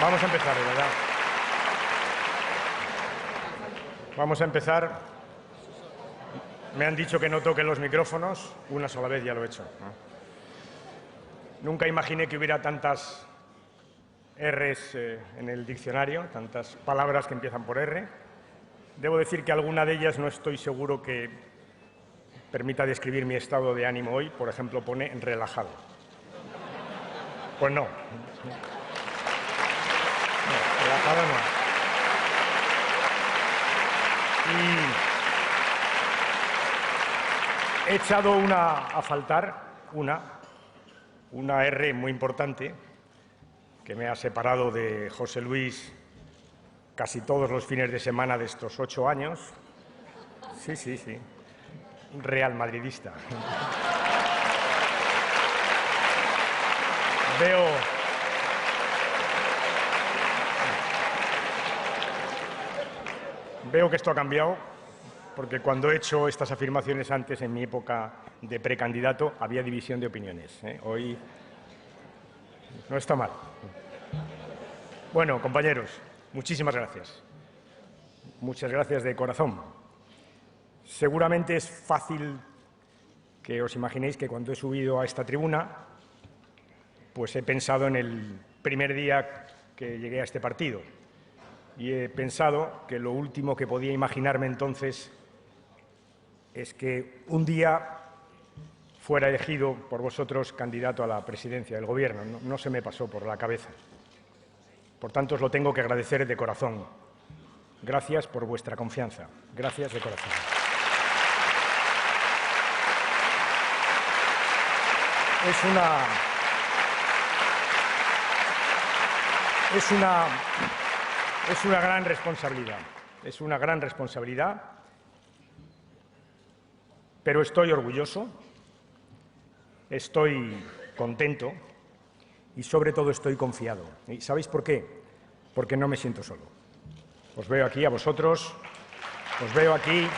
Vamos a empezar, de verdad. Vamos a empezar. Me han dicho que no toquen los micrófonos. Una sola vez ya lo he hecho. Nunca imaginé que hubiera tantas R's en el diccionario, tantas palabras que empiezan por R. Debo decir que alguna de ellas no estoy seguro que permita describir mi estado de ánimo hoy. Por ejemplo, pone relajado. Pues no. Relajado no. Y he echado a faltar una R muy importante que me ha separado de José Luis casi todos los fines de semana de estos 8 años. Sí. Un real madridista. Veo que esto ha cambiado, porque cuando he hecho estas afirmaciones antes, en mi época de precandidato, había división de opiniones. Hoy no está mal. Bueno, compañeros, muchísimas gracias. Muchas gracias de corazón. Seguramente es fácil que os imaginéis que cuando he subido a esta tribuna, pues he pensado en el primer día que llegué a este partido. Y he pensado que lo último que podía imaginarme entonces es que un día fuera elegido por vosotros candidato a la presidencia del Gobierno. No se me pasó por la cabeza. Por tanto, os lo tengo que agradecer de corazón. Gracias por vuestra confianza. Gracias de corazón. Es una gran responsabilidad. Es una gran responsabilidad, pero estoy orgulloso, estoy contento y, sobre todo, estoy confiado. ¿Y sabéis por qué? Porque no me siento solo. Os veo aquí a vosotros, os veo aquí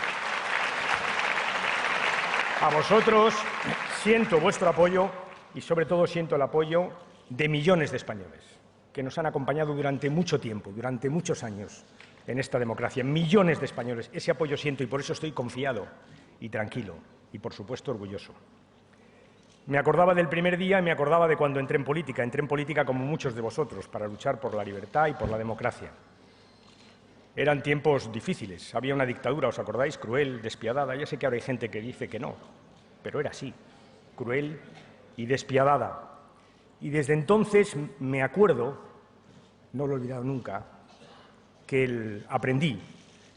a vosotros, siento vuestro apoyo y, sobre todo, siento el apoyo de millones de españoles que nos han acompañado durante mucho tiempo, durante muchos años en esta democracia. Millones de españoles. Ese apoyo siento y por eso estoy confiado y tranquilo y, por supuesto, orgulloso. Me acordaba del primer día y me acordaba de cuando entré en política. Entré en política como muchos de vosotros, para luchar por la libertad y por la democracia. Eran tiempos difíciles. Había una dictadura, ¿os acordáis? Cruel, despiadada. Ya sé que ahora hay gente que dice que no, pero era así. Cruel y despiadada. Y desde entonces me acuerdo, no lo he olvidado nunca, que aprendí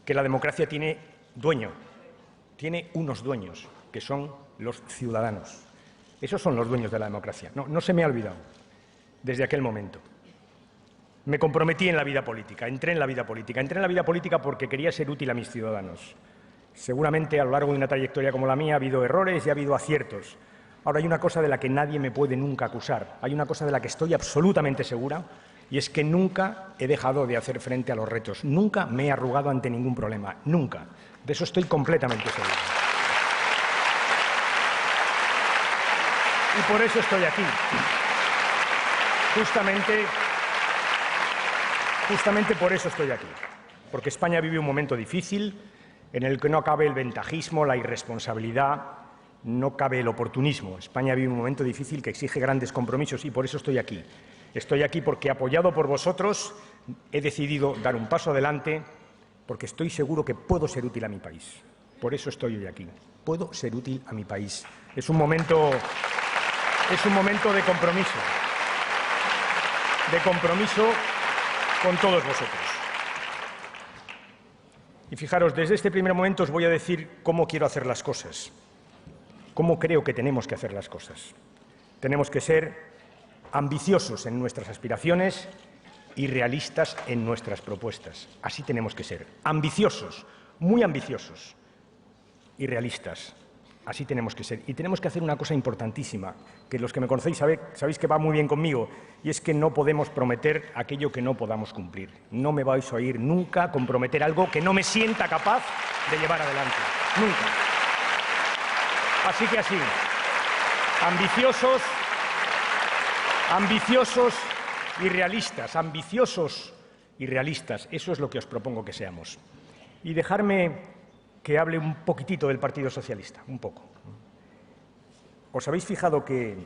que la democracia tiene dueño, tiene unos dueños, que son los ciudadanos. Esos son los dueños de la democracia. No se me ha olvidado desde aquel momento. Me comprometí en la vida política, entré en la vida política. Entré en la vida política porque quería ser útil a mis ciudadanos. Seguramente a lo largo de una trayectoria como la mía ha habido errores y ha habido aciertos. Ahora, hay una cosa de la que nadie me puede nunca acusar. Hay una cosa de la que estoy absolutamente segura, y es que nunca he dejado de hacer frente a los retos. Nunca me he arrugado ante ningún problema. Nunca. De eso estoy completamente seguro. Y por eso estoy aquí. Justamente por eso estoy aquí. Porque España vive un momento difícil en el que no cabe el ventajismo, la irresponsabilidad, no cabe el oportunismo. España vive un momento difícil que exige grandes compromisos y por eso estoy aquí. Estoy aquí porque, apoyado por vosotros, he decidido dar un paso adelante porque estoy seguro que puedo ser útil a mi país. Por eso estoy hoy aquí. Puedo ser útil a mi país. Es un momento de compromiso. De compromiso con todos vosotros. Y fijaros, desde este primer momento os voy a decir cómo quiero hacer las cosas. ¿Cómo creo que tenemos que hacer las cosas? Tenemos que ser ambiciosos en nuestras aspiraciones y realistas en nuestras propuestas. Así tenemos que ser. Ambiciosos, muy ambiciosos y realistas. Así tenemos que ser. Y tenemos que hacer una cosa importantísima, que los que me conocéis sabéis que va muy bien conmigo, y es que no podemos prometer aquello que no podamos cumplir. No me vais a oír nunca comprometer algo que no me sienta capaz de llevar adelante. Nunca. Así que ambiciosos y realistas, ambiciosos y realistas. Eso es lo que os propongo que seamos. Y dejarme que hable un poquitito del Partido Socialista, un poco. ¿Os habéis fijado que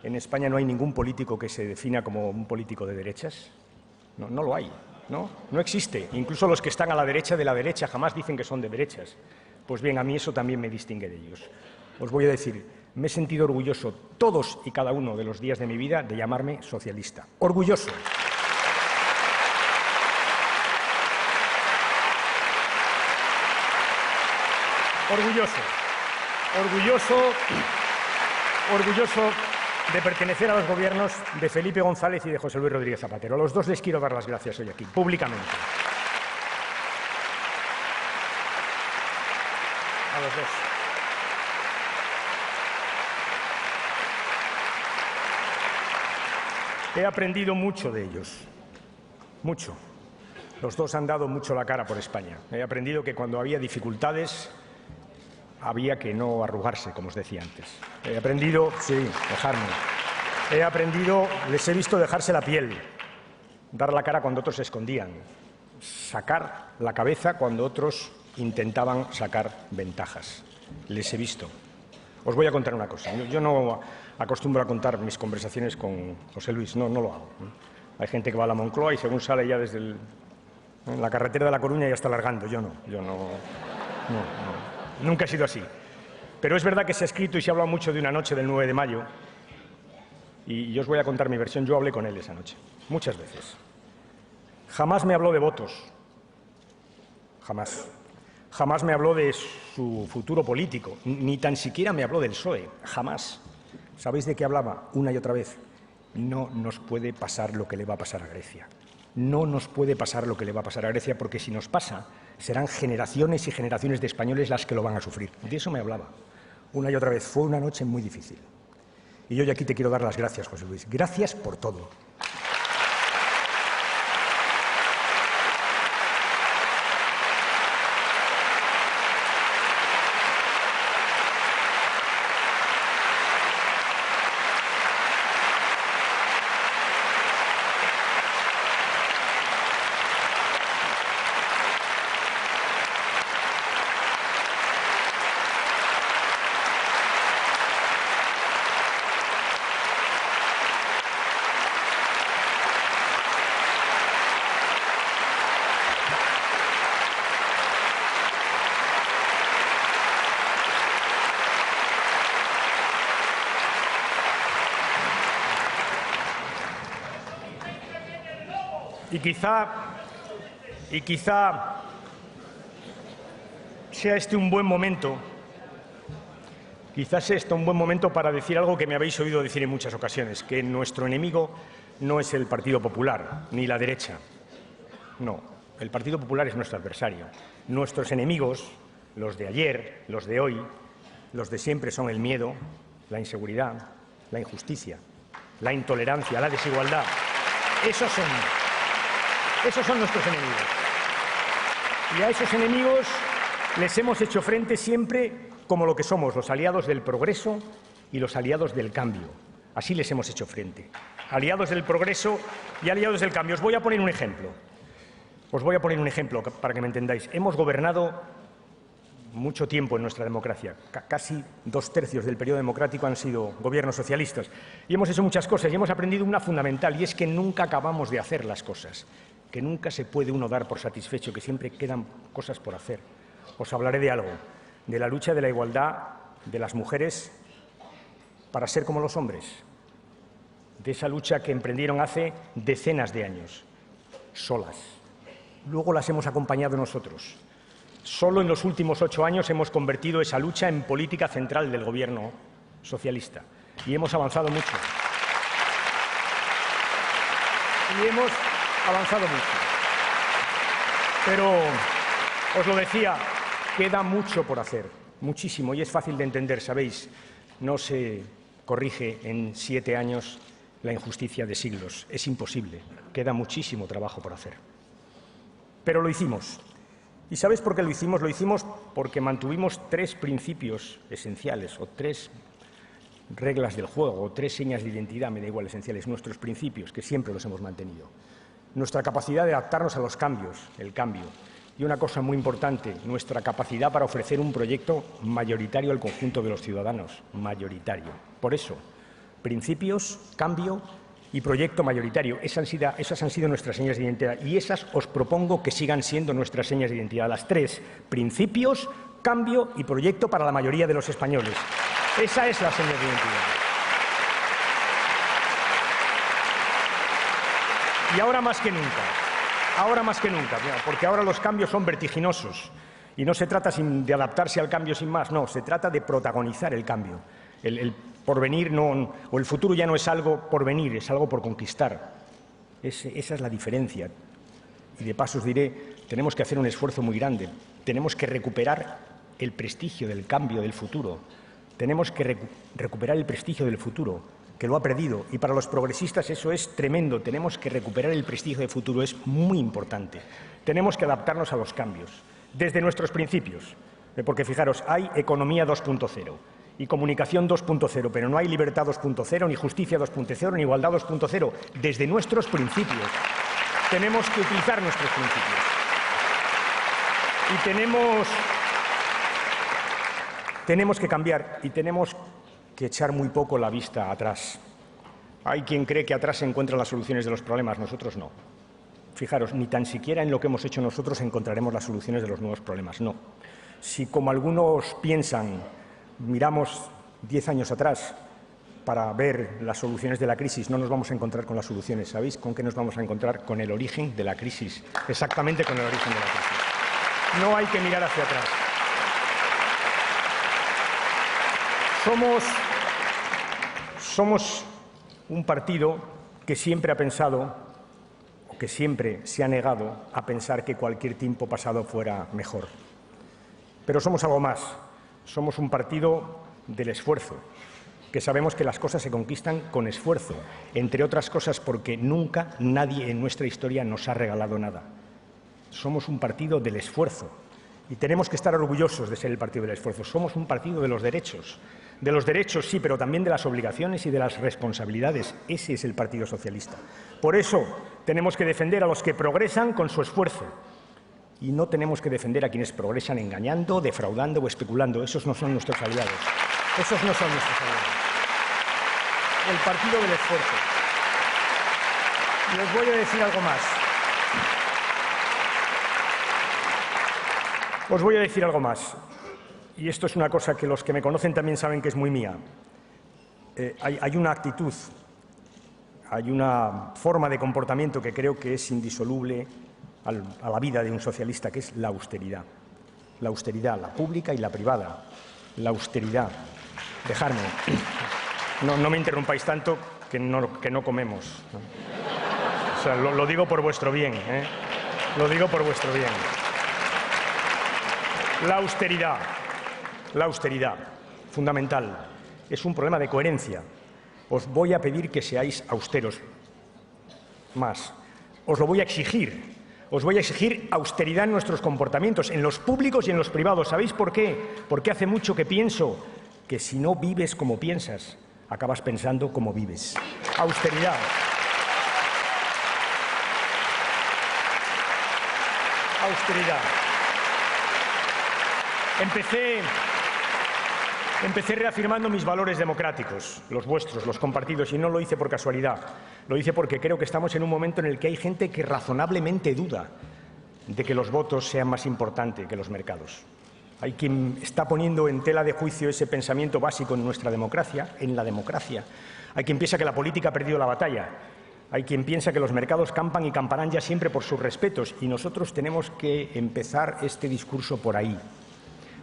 en España no hay ningún político que se defina como un político de derechas? No lo hay, ¿no? No existe. Incluso los que están a la derecha de la derecha jamás dicen que son de derechas. Pues bien, a mí eso también me distingue de ellos. Os voy a decir, me he sentido orgulloso todos y cada uno de los días de mi vida de llamarme socialista. Orgulloso. Orgulloso de pertenecer a los gobiernos de Felipe González y de José Luis Rodríguez Zapatero. A los dos les quiero dar las gracias hoy aquí, públicamente. A los dos. He aprendido mucho de ellos, mucho. Los dos han dado mucho la cara por España. He aprendido que cuando había dificultades había que no arrugarse, como os decía antes. He aprendido, sí, dejarme. He aprendido, les he visto dejarse la piel, dar la cara cuando otros se escondían, sacar la cabeza cuando otros intentaban sacar ventajas. Les he visto. Os voy a contar una cosa. Yo no acostumbro a contar mis conversaciones con José Luis, no lo hago. Hay gente que va a la Moncloa y según sale ya desde la carretera de La Coruña ya está largando. Yo no. Nunca he sido así. Pero es verdad que se ha escrito y se ha hablado mucho de una noche del 9 de mayo y yo os voy a contar mi versión. Yo hablé con él esa noche, muchas veces. Jamás me habló de votos. Jamás. Jamás me habló de su futuro político. Ni tan siquiera me habló del PSOE. Jamás. ¿Sabéis de qué hablaba una y otra vez? No nos puede pasar lo que le va a pasar a Grecia. No nos puede pasar lo que le va a pasar a Grecia, porque si nos pasa, serán generaciones y generaciones de españoles las que lo van a sufrir. De eso me hablaba una y otra vez. Fue una noche muy difícil. Y yo hoy aquí te quiero dar las gracias, José Luis. Gracias por todo. Y quizá sea este un buen momento, para decir algo que me habéis oído decir en muchas ocasiones, que nuestro enemigo no es el Partido Popular ni la derecha. No, el Partido Popular es nuestro adversario. Nuestros enemigos, los de ayer, los de hoy, los de siempre, son el miedo, la inseguridad, la injusticia, la intolerancia, la desigualdad. Esos son nuestros enemigos. Y a esos enemigos les hemos hecho frente siempre como lo que somos, los aliados del progreso y los aliados del cambio. Así les hemos hecho frente. Aliados del progreso y aliados del cambio. Os voy a poner un ejemplo. Para que me entendáis. Hemos gobernado mucho tiempo en nuestra democracia. Casi 2/3 del periodo democrático han sido gobiernos socialistas. Y hemos hecho muchas cosas y hemos aprendido una fundamental, y es que nunca acabamos de hacer las cosas, que nunca se puede uno dar por satisfecho, que siempre quedan cosas por hacer. Os hablaré de algo, de la lucha de la igualdad de las mujeres para ser como los hombres, de esa lucha que emprendieron hace decenas de años, solas. Luego las hemos acompañado nosotros. Solo en los últimos 8 años hemos convertido esa lucha en política central del Gobierno socialista. Y hemos avanzado mucho. Pero, os lo decía, queda mucho por hacer, muchísimo, y es fácil de entender, ¿sabéis? No se corrige en 7 años la injusticia de siglos. Es imposible. Queda muchísimo trabajo por hacer. Pero lo hicimos. ¿Y sabéis por qué lo hicimos? Lo hicimos porque mantuvimos 3 principios esenciales, o 3 reglas del juego, 3 señas de identidad, me da igual, esenciales, nuestros principios, que siempre los hemos mantenido, nuestra capacidad de adaptarnos a los cambios, el cambio, y una cosa muy importante, nuestra capacidad para ofrecer un proyecto mayoritario al conjunto de los ciudadanos, mayoritario. Por eso, principios, cambio y proyecto mayoritario. Esas han sido nuestras señas de identidad y esas os propongo que sigan siendo nuestras señas de identidad. Las 3, principios, cambio y proyecto para la mayoría de los españoles. Esa es la seña de identidad. Y ahora más que nunca, porque ahora los cambios son vertiginosos y no se trata de adaptarse al cambio sin más, no, se trata de protagonizar el cambio. El porvenir o el futuro ya no es algo por venir, es algo por conquistar. Esa es la diferencia. Y de paso os diré, tenemos que hacer un esfuerzo muy grande. Tenemos que recuperar el prestigio del cambio del futuro. Tenemos que recuperar el prestigio del futuro, que lo ha perdido. Y para los progresistas eso es tremendo. Tenemos que recuperar el prestigio del futuro, es muy importante. Tenemos que adaptarnos a los cambios, desde nuestros principios. Porque fijaros, hay economía 2.0. y comunicación 2.0, pero no hay libertad 2.0, ni justicia 2.0, ni igualdad 2.0. Desde nuestros principios tenemos que utilizar nuestros principios. Y tenemos que cambiar y tenemos que echar muy poco la vista atrás. Hay quien cree que atrás se encuentran las soluciones de los problemas, nosotros no. Fijaros, ni tan siquiera en lo que hemos hecho nosotros encontraremos las soluciones de los nuevos problemas, no. Si, como algunos piensan, miramos 10 años atrás para ver las soluciones de la crisis, no nos vamos a encontrar con las soluciones. ¿Sabéis con qué nos vamos a encontrar? Con el origen de la crisis. Exactamente con el origen de la crisis. No hay que mirar hacia atrás. Somos un partido que siempre ha pensado, o que siempre se ha negado a pensar que cualquier tiempo pasado fuera mejor. Pero somos algo más. Somos un partido del esfuerzo, que sabemos que las cosas se conquistan con esfuerzo, entre otras cosas porque nunca nadie en nuestra historia nos ha regalado nada. Somos un partido del esfuerzo y tenemos que estar orgullosos de ser el partido del esfuerzo. Somos un partido de los derechos sí, pero también de las obligaciones y de las responsabilidades. Ese es el Partido Socialista. Por eso tenemos que defender a los que progresan con su esfuerzo. Y no tenemos que defender a quienes progresan engañando, defraudando o especulando. Esos no son nuestros aliados. Esos no son nuestros aliados. El partido del esfuerzo. Y os voy a decir algo más. Os voy a decir algo más. Y esto es una cosa que los que me conocen también saben que es muy mía. Hay una actitud, hay una forma de comportamiento que creo que es indisoluble a la vida de un socialista, que es la austeridad. La austeridad, la pública y la privada. La austeridad. Dejadme. No me interrumpáis tanto que no comemos. O sea, lo digo por vuestro bien, ¿eh? Lo digo por vuestro bien. La austeridad, fundamental. Es un problema de coherencia. Os voy a pedir que seáis austeros. Más. Os lo voy a exigir. Os voy a exigir austeridad en nuestros comportamientos, en los públicos y en los privados. ¿Sabéis por qué? Porque hace mucho que pienso que si no vives como piensas, acabas pensando como vives. Austeridad. Austeridad. Empecé reafirmando mis valores democráticos, los vuestros, los compartidos, y no lo hice por casualidad. Lo hice porque creo que estamos en un momento en el que hay gente que razonablemente duda de que los votos sean más importantes que los mercados. Hay quien está poniendo en tela de juicio ese pensamiento básico en nuestra democracia, en la democracia. Hay quien piensa que la política ha perdido la batalla. Hay quien piensa que los mercados campan y camparán ya siempre por sus respetos. Y nosotros tenemos que empezar este discurso por ahí.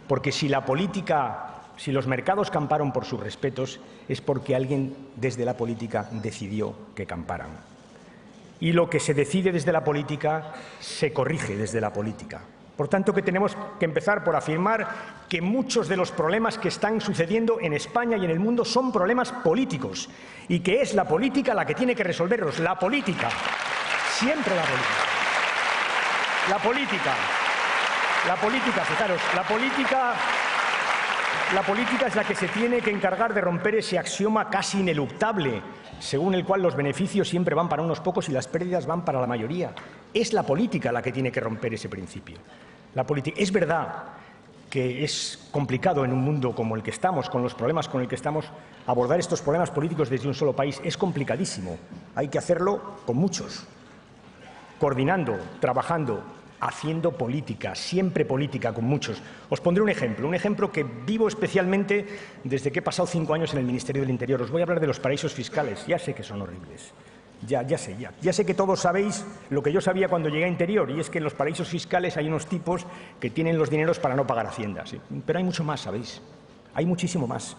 Porque si los mercados camparon por sus respetos, es porque alguien desde la política decidió que camparan. Y lo que se decide desde la política se corrige desde la política. Por tanto, que tenemos que empezar por afirmar que muchos de los problemas que están sucediendo en España y en el mundo son problemas políticos y que es la política la que tiene que resolverlos. La política. Siempre la política. La política. La política, fijaros, la política La política es la que se tiene que encargar de romper ese axioma casi ineluctable, según el cual los beneficios siempre van para unos pocos y las pérdidas van para la mayoría. Es la política la que tiene que romper ese principio. Es verdad que es complicado en un mundo como el que estamos, con los problemas con el que estamos, abordar estos problemas políticos desde un solo país. Es complicadísimo. Hay que hacerlo con muchos, coordinando, trabajando, haciendo política, siempre política con muchos. Os pondré un ejemplo que vivo especialmente desde que he pasado 5 años en el Ministerio del Interior. Os voy a hablar de los paraísos fiscales. Ya sé que son horribles. Ya sé que todos sabéis lo que yo sabía cuando llegué a Interior, y es que en los paraísos fiscales hay unos tipos que tienen los dineros para no pagar Hacienda. ¿Sí? Pero hay mucho más, ¿sabéis? Hay muchísimo más.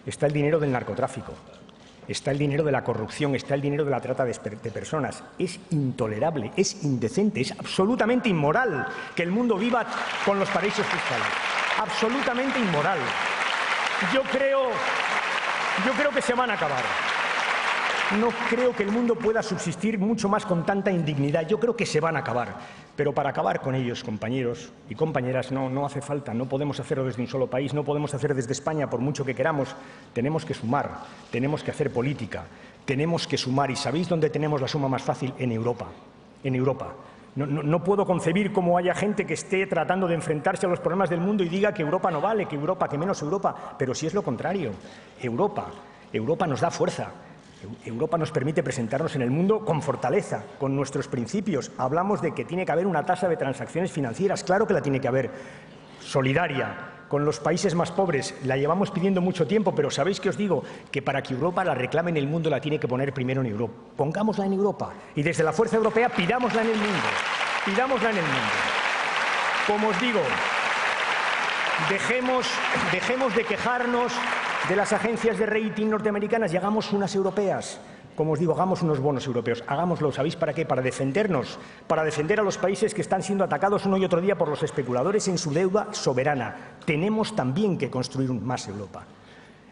Está el dinero del narcotráfico, está el dinero de la corrupción, está el dinero de la trata de personas. Es intolerable, es indecente, es absolutamente inmoral que el mundo viva con los paraísos fiscales. Absolutamente inmoral. Yo creo que se van a acabar. No creo que el mundo pueda subsistir mucho más con tanta indignidad. Yo creo que se van a acabar. Pero para acabar con ellos, compañeros y compañeras, no hace falta. No podemos hacerlo desde un solo país, no podemos hacer desde España por mucho que queramos. Tenemos que sumar, tenemos que hacer política, tenemos que sumar. ¿Y sabéis dónde tenemos la suma más fácil? En Europa. En Europa. No puedo concebir cómo haya gente que esté tratando de enfrentarse a los problemas del mundo y diga que Europa no vale, que menos Europa. Pero si es lo contrario. Europa nos da fuerza. Europa nos permite presentarnos en el mundo con fortaleza, con nuestros principios. Hablamos de que tiene que haber una tasa de transacciones financieras. Claro que la tiene que haber. Solidaria, con los países más pobres. La llevamos pidiendo mucho tiempo, pero ¿sabéis qué os digo? Que para que Europa la reclame en el mundo la tiene que poner primero en Europa. Pongámosla en Europa. Y desde la fuerza europea pidámosla en el mundo. Pidámosla en el mundo. Como os digo, dejemos de quejarnos de las agencias de rating norteamericanas y hagamos unas europeas. Como os digo, hagamos unos bonos europeos. Hagámoslo, ¿sabéis para qué? Para defendernos, para defender a los países que están siendo atacados uno y otro día por los especuladores en su deuda soberana. Tenemos también que construir más Europa.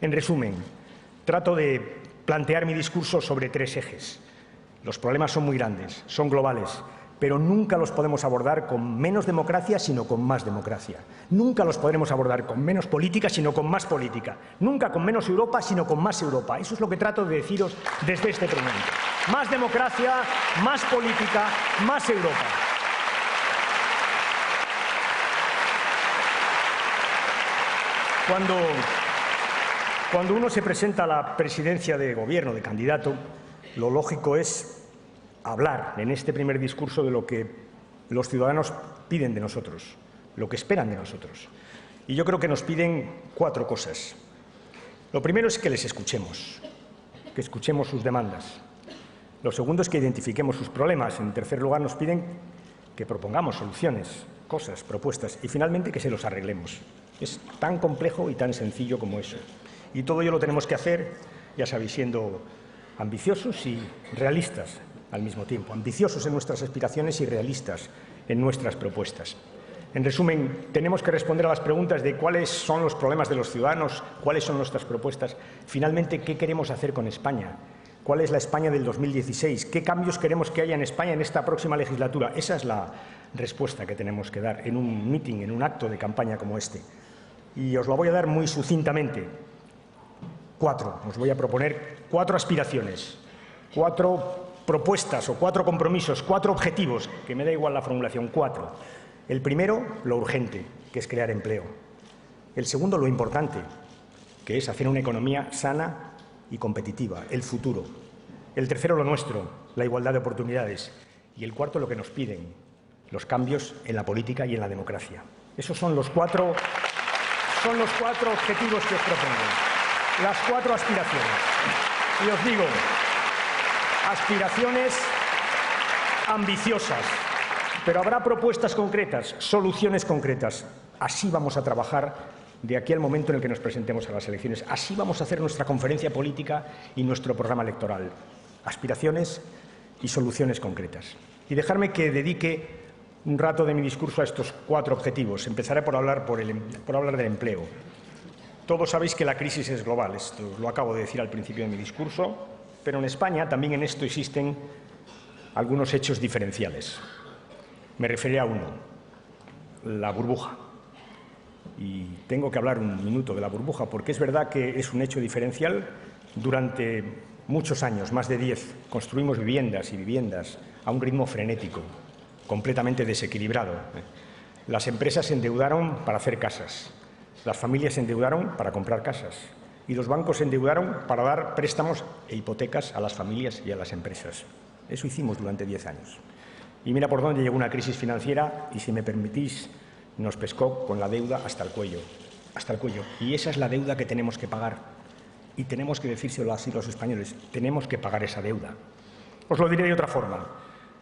En resumen, trato de plantear mi discurso sobre 3 ejes. Los problemas son muy grandes, son globales, pero nunca los podemos abordar con menos democracia, sino con más democracia. Nunca los podremos abordar con menos política, sino con más política. Nunca con menos Europa, sino con más Europa. Eso es lo que trato de deciros desde este momento. Más democracia, más política, más Europa. Cuando uno se presenta a la presidencia de gobierno, de candidato, lo lógico es hablar en este primer discurso de lo que los ciudadanos piden de nosotros, lo que esperan de nosotros. Y yo creo que nos piden 4 cosas. Lo primero es que les escuchemos, que escuchemos sus demandas. Lo segundo es que identifiquemos sus problemas. En tercer lugar, nos piden que propongamos soluciones, cosas, propuestas. Y finalmente, que se los arreglemos. Es tan complejo y tan sencillo como eso. Y todo ello lo tenemos que hacer, ya sabéis, siendo ambiciosos y realistas al mismo tiempo, ambiciosos en nuestras aspiraciones y realistas en nuestras propuestas. En resumen, tenemos que responder a las preguntas de cuáles son los problemas de los ciudadanos, cuáles son nuestras propuestas, finalmente, qué queremos hacer con España, cuál es la España del 2016, qué cambios queremos que haya en España en esta próxima legislatura. Esa es la respuesta que tenemos que dar en un meeting, en un acto de campaña como este. Y os lo voy a dar muy sucintamente. 4. Os voy a proponer 4 aspiraciones, 4 propuestas o 4 compromisos, 4 objetivos, que me da igual la formulación, 4. El primero, lo urgente, que es crear empleo. El segundo, lo importante, que es hacer una economía sana y competitiva, el futuro. El tercero, lo nuestro, la igualdad de oportunidades. Y el cuarto, lo que nos piden, los cambios en la política y en la democracia. Esos son los 4 objetivos que os propongo, las 4 aspiraciones. Y os digo, aspiraciones ambiciosas, pero habrá propuestas concretas, soluciones concretas. Así vamos a trabajar de aquí al momento en el que nos presentemos a las elecciones. Así vamos a hacer nuestra conferencia política y nuestro programa electoral. Aspiraciones y soluciones concretas. Y dejarme que dedique un rato de mi discurso a estos 4 objetivos. Empezaré por hablar del empleo. Todos sabéis que la crisis es global, esto lo acabo de decir al principio de mi discurso, pero en España también en esto existen algunos hechos diferenciales. Me referiré a uno, la burbuja. y tengo que hablar un minuto de la burbuja, porque es verdad que es un hecho diferencial. Durante muchos años, más de 10, construimos viviendas y viviendas a un ritmo frenético, completamente desequilibrado. Las empresas se endeudaron para hacer casas, las familias se endeudaron para comprar casas y los bancos se endeudaron para dar préstamos e hipotecas a las familias y a las empresas. Eso hicimos durante 10 años. Y mira por dónde llegó una crisis financiera y, si me permitís, nos pescó con la deuda hasta el cuello. Y esa es la deuda que tenemos que pagar. Y tenemos que decírselo así los españoles, tenemos que pagar esa deuda. Os lo diré de otra forma.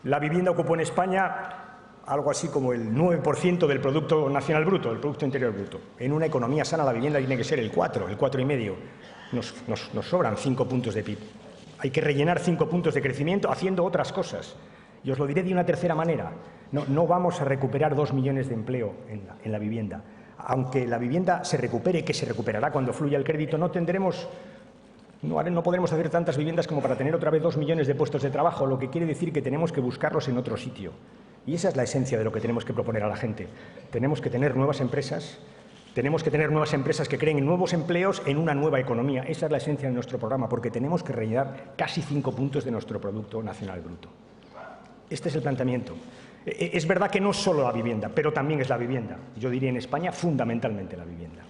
La vivienda ocupó en España algo así como el 9% del Producto Nacional Bruto, del Producto Interior Bruto. En una economía sana la vivienda tiene que ser el 4,5%. Nos sobran 5 puntos de PIB. Hay que rellenar 5 puntos de crecimiento haciendo otras cosas. Y os lo diré de una tercera manera. No vamos a recuperar 2 millones de empleo en la vivienda. Aunque la vivienda se recupere, que se recuperará cuando fluya el crédito, no podremos hacer tantas viviendas como para tener otra vez 2 millones de puestos de trabajo, lo que quiere decir que tenemos que buscarlos en otro sitio. Y esa es la esencia de lo que tenemos que proponer a la gente. Tenemos que tener nuevas empresas, que creen en nuevos empleos en una nueva economía. Esa es la esencia de nuestro programa, porque tenemos que rellenar casi 5 puntos de nuestro Producto Nacional Bruto. Este es el planteamiento. Es verdad que no solo la vivienda, pero también es la vivienda. Yo diría en España fundamentalmente la vivienda.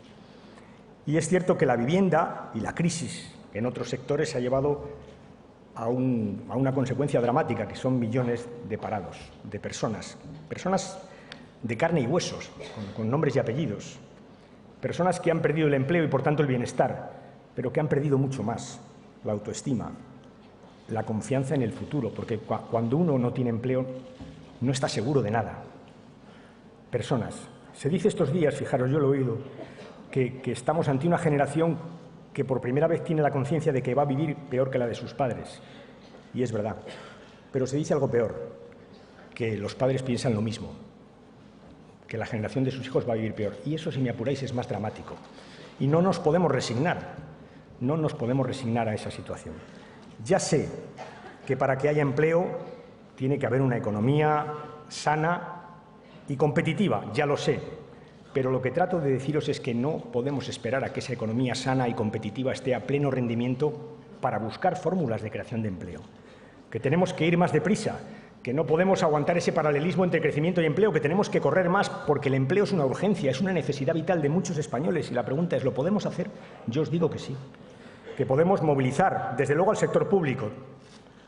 Y es cierto que la vivienda y la crisis en otros sectores se ha llevado a una consecuencia dramática, que son millones de parados, de personas de carne y huesos, con nombres y apellidos, personas que han perdido el empleo y, por tanto, el bienestar, pero que han perdido mucho más: la autoestima, la confianza en el futuro, porque cuando uno no tiene empleo no está seguro de nada. Personas. Se dice estos días, fijaros, yo lo he oído, que estamos ante una generación que por primera vez tiene la conciencia de que va a vivir peor que la de sus padres. Y es verdad. Pero se dice algo peor, que los padres piensan lo mismo, que la generación de sus hijos va a vivir peor. Y eso, si me apuráis, es más dramático. Y no nos podemos resignar a esa situación. Ya sé que para que haya empleo tiene que haber una economía sana y competitiva, ya lo sé. Pero lo que trato de deciros es que no podemos esperar a que esa economía sana y competitiva esté a pleno rendimiento para buscar fórmulas de creación de empleo. Que tenemos que ir más deprisa, que no podemos aguantar ese paralelismo entre crecimiento y empleo, que tenemos que correr más porque el empleo es una urgencia, es una necesidad vital de muchos españoles. Y la pregunta es, ¿lo podemos hacer? Yo os digo que sí. Que podemos movilizar, desde luego, al sector público,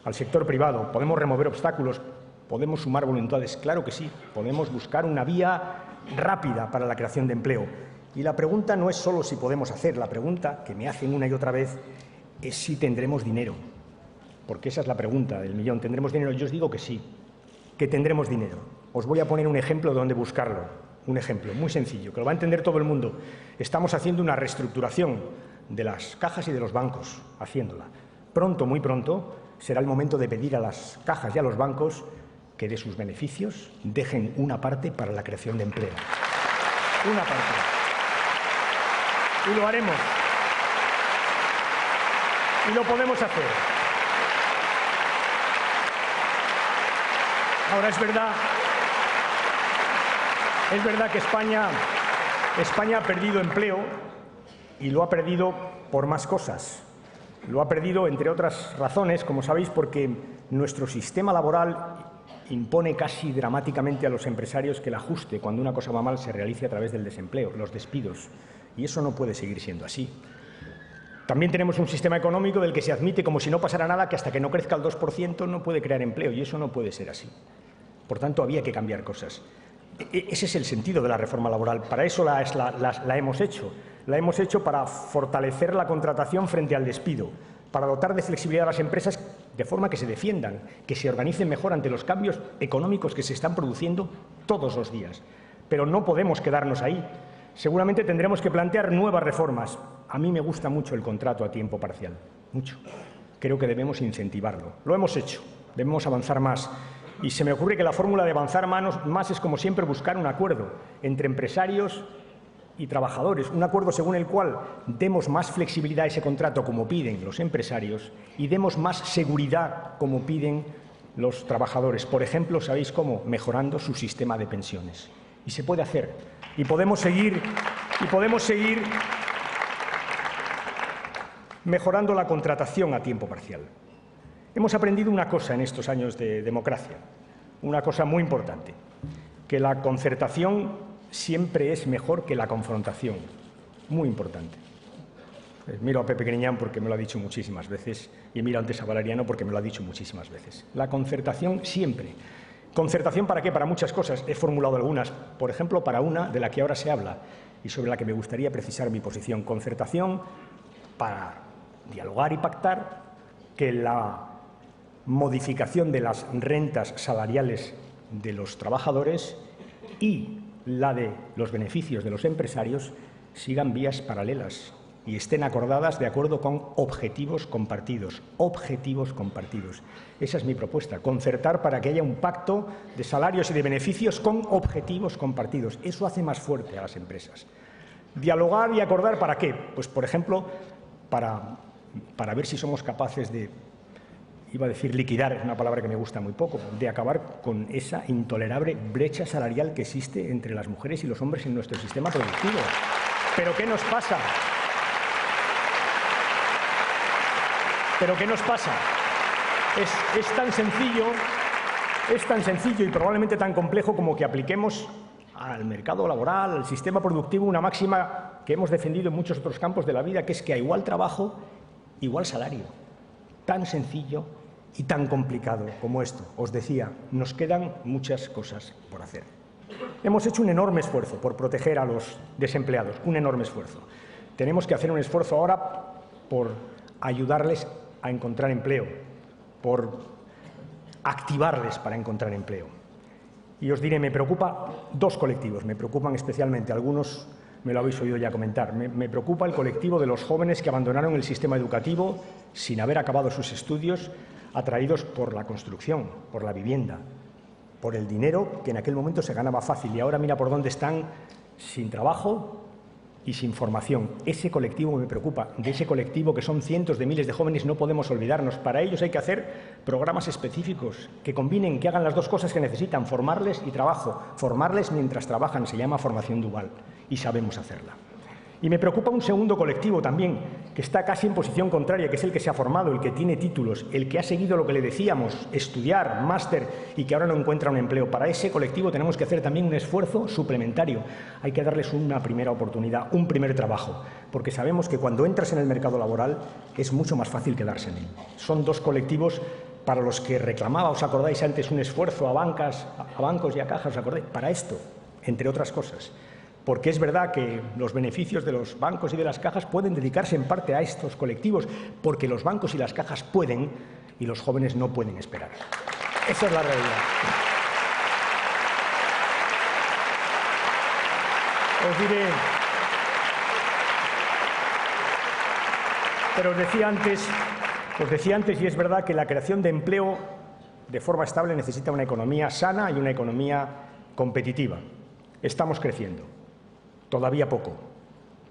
al sector privado, podemos remover obstáculos, podemos sumar voluntades, claro que sí, podemos buscar una vía rápida para la creación de empleo. Y la pregunta no es solo si podemos hacer, la pregunta que me hacen una y otra vez es si tendremos dinero, porque esa es la pregunta del millón. ¿Tendremos dinero? Yo os digo que sí, que tendremos dinero. Os voy a poner un ejemplo de dónde buscarlo, un ejemplo muy sencillo, que lo va a entender todo el mundo. Estamos haciendo una reestructuración de las cajas y de los bancos, haciéndola. Pronto, muy pronto, será el momento de pedir a las cajas y a los bancos que de sus beneficios dejen una parte para la creación de empleo. Una parte. Y lo haremos. Y lo podemos hacer. Ahora, es verdad que España ha perdido empleo y lo ha perdido por más cosas. Lo ha perdido, entre otras razones, como sabéis, porque nuestro sistema laboral impone casi dramáticamente a los empresarios que el ajuste, cuando una cosa va mal, se realice a través del desempleo, los despidos. Y eso no puede seguir siendo así. También tenemos un sistema económico del que se admite, como si no pasara nada, que hasta que no crezca el 2% no puede crear empleo, y eso no puede ser así. Por tanto, había que cambiar cosas. Ese es el sentido de la reforma laboral. Para eso la hemos hecho. La hemos hecho para fortalecer la contratación frente al despido, para dotar de flexibilidad a las empresas de forma que se defiendan, que se organicen mejor ante los cambios económicos que se están produciendo todos los días. Pero no podemos quedarnos ahí. Seguramente tendremos que plantear nuevas reformas. A mí me gusta mucho el contrato a tiempo parcial, mucho. Creo que debemos incentivarlo. Lo hemos hecho, debemos avanzar más. Y se me ocurre que la fórmula de avanzar más es, como siempre, buscar un acuerdo entre empresarios y trabajadores, un acuerdo según el cual demos más flexibilidad a ese contrato, como piden los empresarios, y demos más seguridad, como piden los trabajadores. Por ejemplo, ¿sabéis cómo? Mejorando su sistema de pensiones. Y se puede hacer. Y podemos seguir Y podemos seguir mejorando la contratación a tiempo parcial. Hemos aprendido una cosa en estos años de democracia, una cosa muy importante, que la concertación siempre es mejor que la confrontación. Muy importante. Miro a Pepe Griñán porque me lo ha dicho muchísimas veces y miro antes a Valeriano porque me lo ha dicho muchísimas veces. La concertación siempre. ¿Concertación para qué? Para muchas cosas. He formulado algunas, por ejemplo, para una de la que ahora se habla y sobre la que me gustaría precisar mi posición. Concertación para dialogar y pactar que la modificación de las rentas salariales de los trabajadores y la de los beneficios de los empresarios sigan vías paralelas y estén acordadas de acuerdo con objetivos compartidos. Objetivos compartidos. Esa es mi propuesta, concertar para que haya un pacto de salarios y de beneficios con objetivos compartidos. Eso hace más fuerte a las empresas. Dialogar y acordar ¿para qué? Pues, por ejemplo, para ver si somos capaces de, iba a decir liquidar, es una palabra que me gusta muy poco, de acabar con esa intolerable brecha salarial que existe entre las mujeres y los hombres en nuestro sistema productivo. ¿Pero qué nos pasa? ¿Pero qué nos pasa? Es tan sencillo y probablemente tan complejo como que apliquemos al mercado laboral, al sistema productivo, una máxima que hemos defendido en muchos otros campos de la vida, que es que a igual trabajo, igual salario. Tan sencillo y tan complicado como esto. Os decía, nos quedan muchas cosas por hacer. Hemos hecho un enorme esfuerzo por proteger a los desempleados, un enorme esfuerzo. Tenemos que hacer un esfuerzo ahora por ayudarles a encontrar empleo, por activarles para encontrar empleo. Y os diré, me preocupa dos colectivos, me preocupan especialmente, algunos me lo habéis oído ya comentar, me preocupa el colectivo de los jóvenes que abandonaron el sistema educativo sin haber acabado sus estudios, atraídos por la construcción, por la vivienda, por el dinero que en aquel momento se ganaba fácil y ahora mira por dónde están, sin trabajo y sin formación. Ese colectivo me preocupa. De ese colectivo, que son cientos de miles de jóvenes, no podemos olvidarnos. Para ellos hay que hacer programas específicos que combinen, que hagan las dos cosas que necesitan, formarles y trabajo. Formarles mientras trabajan, se llama formación dual y sabemos hacerla. Y me preocupa un segundo colectivo también, que está casi en posición contraria, que es el que se ha formado, el que tiene títulos, el que ha seguido lo que le decíamos, estudiar, máster, y que ahora no encuentra un empleo. Para ese colectivo tenemos que hacer también un esfuerzo suplementario. Hay que darles una primera oportunidad, un primer trabajo, porque sabemos que cuando entras en el mercado laboral es mucho más fácil quedarse en él. Son dos colectivos para los que reclamaba, ¿os acordáis antes, un esfuerzo a bancos y a cajas? ¿Os acordáis? Para esto, entre otras cosas. Porque es verdad que los beneficios de los bancos y de las cajas pueden dedicarse en parte a estos colectivos, porque los bancos y las cajas pueden y los jóvenes no pueden esperar. Esa es la realidad. Os diré, pero os decía antes, y es verdad que la creación de empleo de forma estable necesita una economía sana y una economía competitiva. Estamos creciendo. Todavía poco,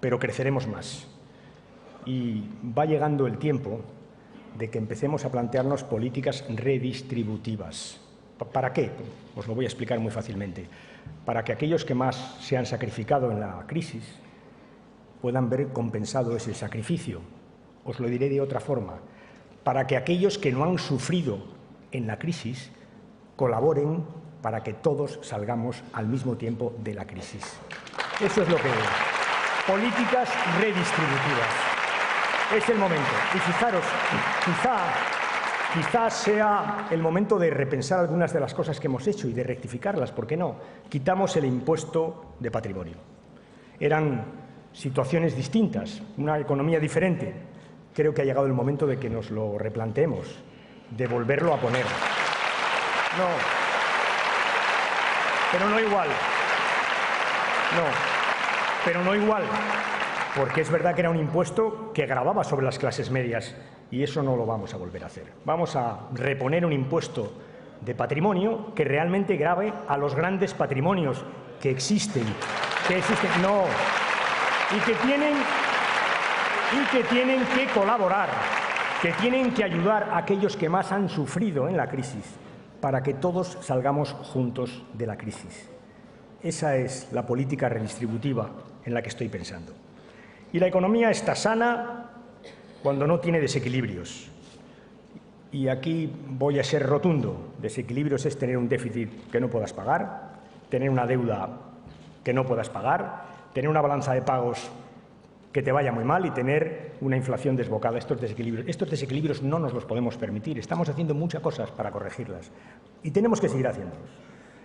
pero creceremos más. Y va llegando el tiempo de que empecemos a plantearnos políticas redistributivas. ¿Para qué? Os lo voy a explicar muy fácilmente. Para que aquellos que más se han sacrificado en la crisis puedan ver compensado ese sacrificio. Os lo diré de otra forma. Para que aquellos que no han sufrido en la crisis colaboren para que todos salgamos al mismo tiempo de la crisis. Eso es lo que es. Políticas redistributivas. Es el momento. Y fijaros, quizás sea el momento de repensar algunas de las cosas que hemos hecho y de rectificarlas. ¿Por qué no? Quitamos el impuesto de patrimonio. Eran situaciones distintas, una economía diferente. Creo que ha llegado el momento de que nos lo replanteemos, de volverlo a poner. No, pero no igual. No, pero no igual, porque es verdad que era un impuesto que gravaba sobre las clases medias y eso no lo vamos a volver a hacer. Vamos a reponer un impuesto de patrimonio que realmente grave a los grandes patrimonios que existen, no, y que tienen que colaborar, que tienen que ayudar a aquellos que más han sufrido en la crisis para que todos salgamos juntos de la crisis. Esa es la política redistributiva, en la que estoy pensando. Y la economía está sana cuando no tiene desequilibrios. Y aquí voy a ser rotundo. Desequilibrios es tener un déficit que no puedas pagar, tener una deuda que no puedas pagar, tener una balanza de pagos que te vaya muy mal y tener una inflación desbocada. Estos desequilibrios no nos los podemos permitir. Estamos haciendo muchas cosas para corregirlas y tenemos que seguir haciéndolos.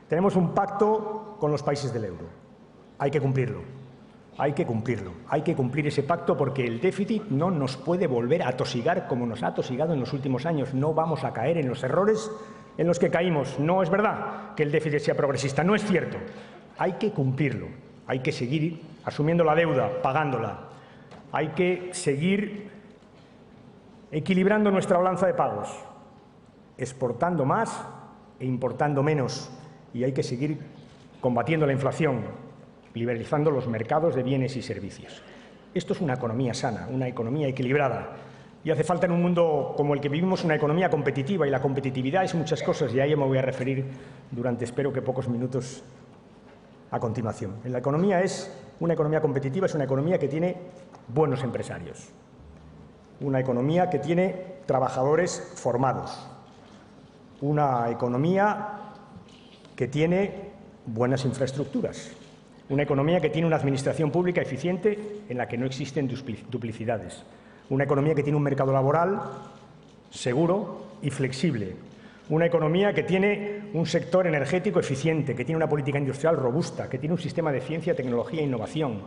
Tenemos un pacto con los países del euro. Hay que cumplirlo. Hay que cumplirlo. Hay que cumplir ese pacto porque el déficit no nos puede volver a atosigar como nos ha atosigado en los últimos años. No vamos a caer en los errores en los que caímos. No es verdad que el déficit sea progresista. No es cierto. Hay que cumplirlo. Hay que seguir asumiendo la deuda, pagándola. Hay que seguir equilibrando nuestra balanza de pagos, exportando más e importando menos. Y hay que seguir combatiendo la inflación, liberalizando los mercados de bienes y servicios. Esto es una economía sana, una economía equilibrada. Y hace falta en un mundo como el que vivimos una economía competitiva, y la competitividad es muchas cosas, y a ello me voy a referir durante, espero que pocos minutos a continuación. La economía es una economía competitiva, es una economía que tiene buenos empresarios, una economía que tiene trabajadores formados, una economía que tiene buenas infraestructuras, una economía que tiene una administración pública eficiente en la que no existen duplicidades, una economía que tiene un mercado laboral seguro y flexible, una economía que tiene un sector energético eficiente, que tiene una política industrial robusta, que tiene un sistema de ciencia, tecnología e innovación.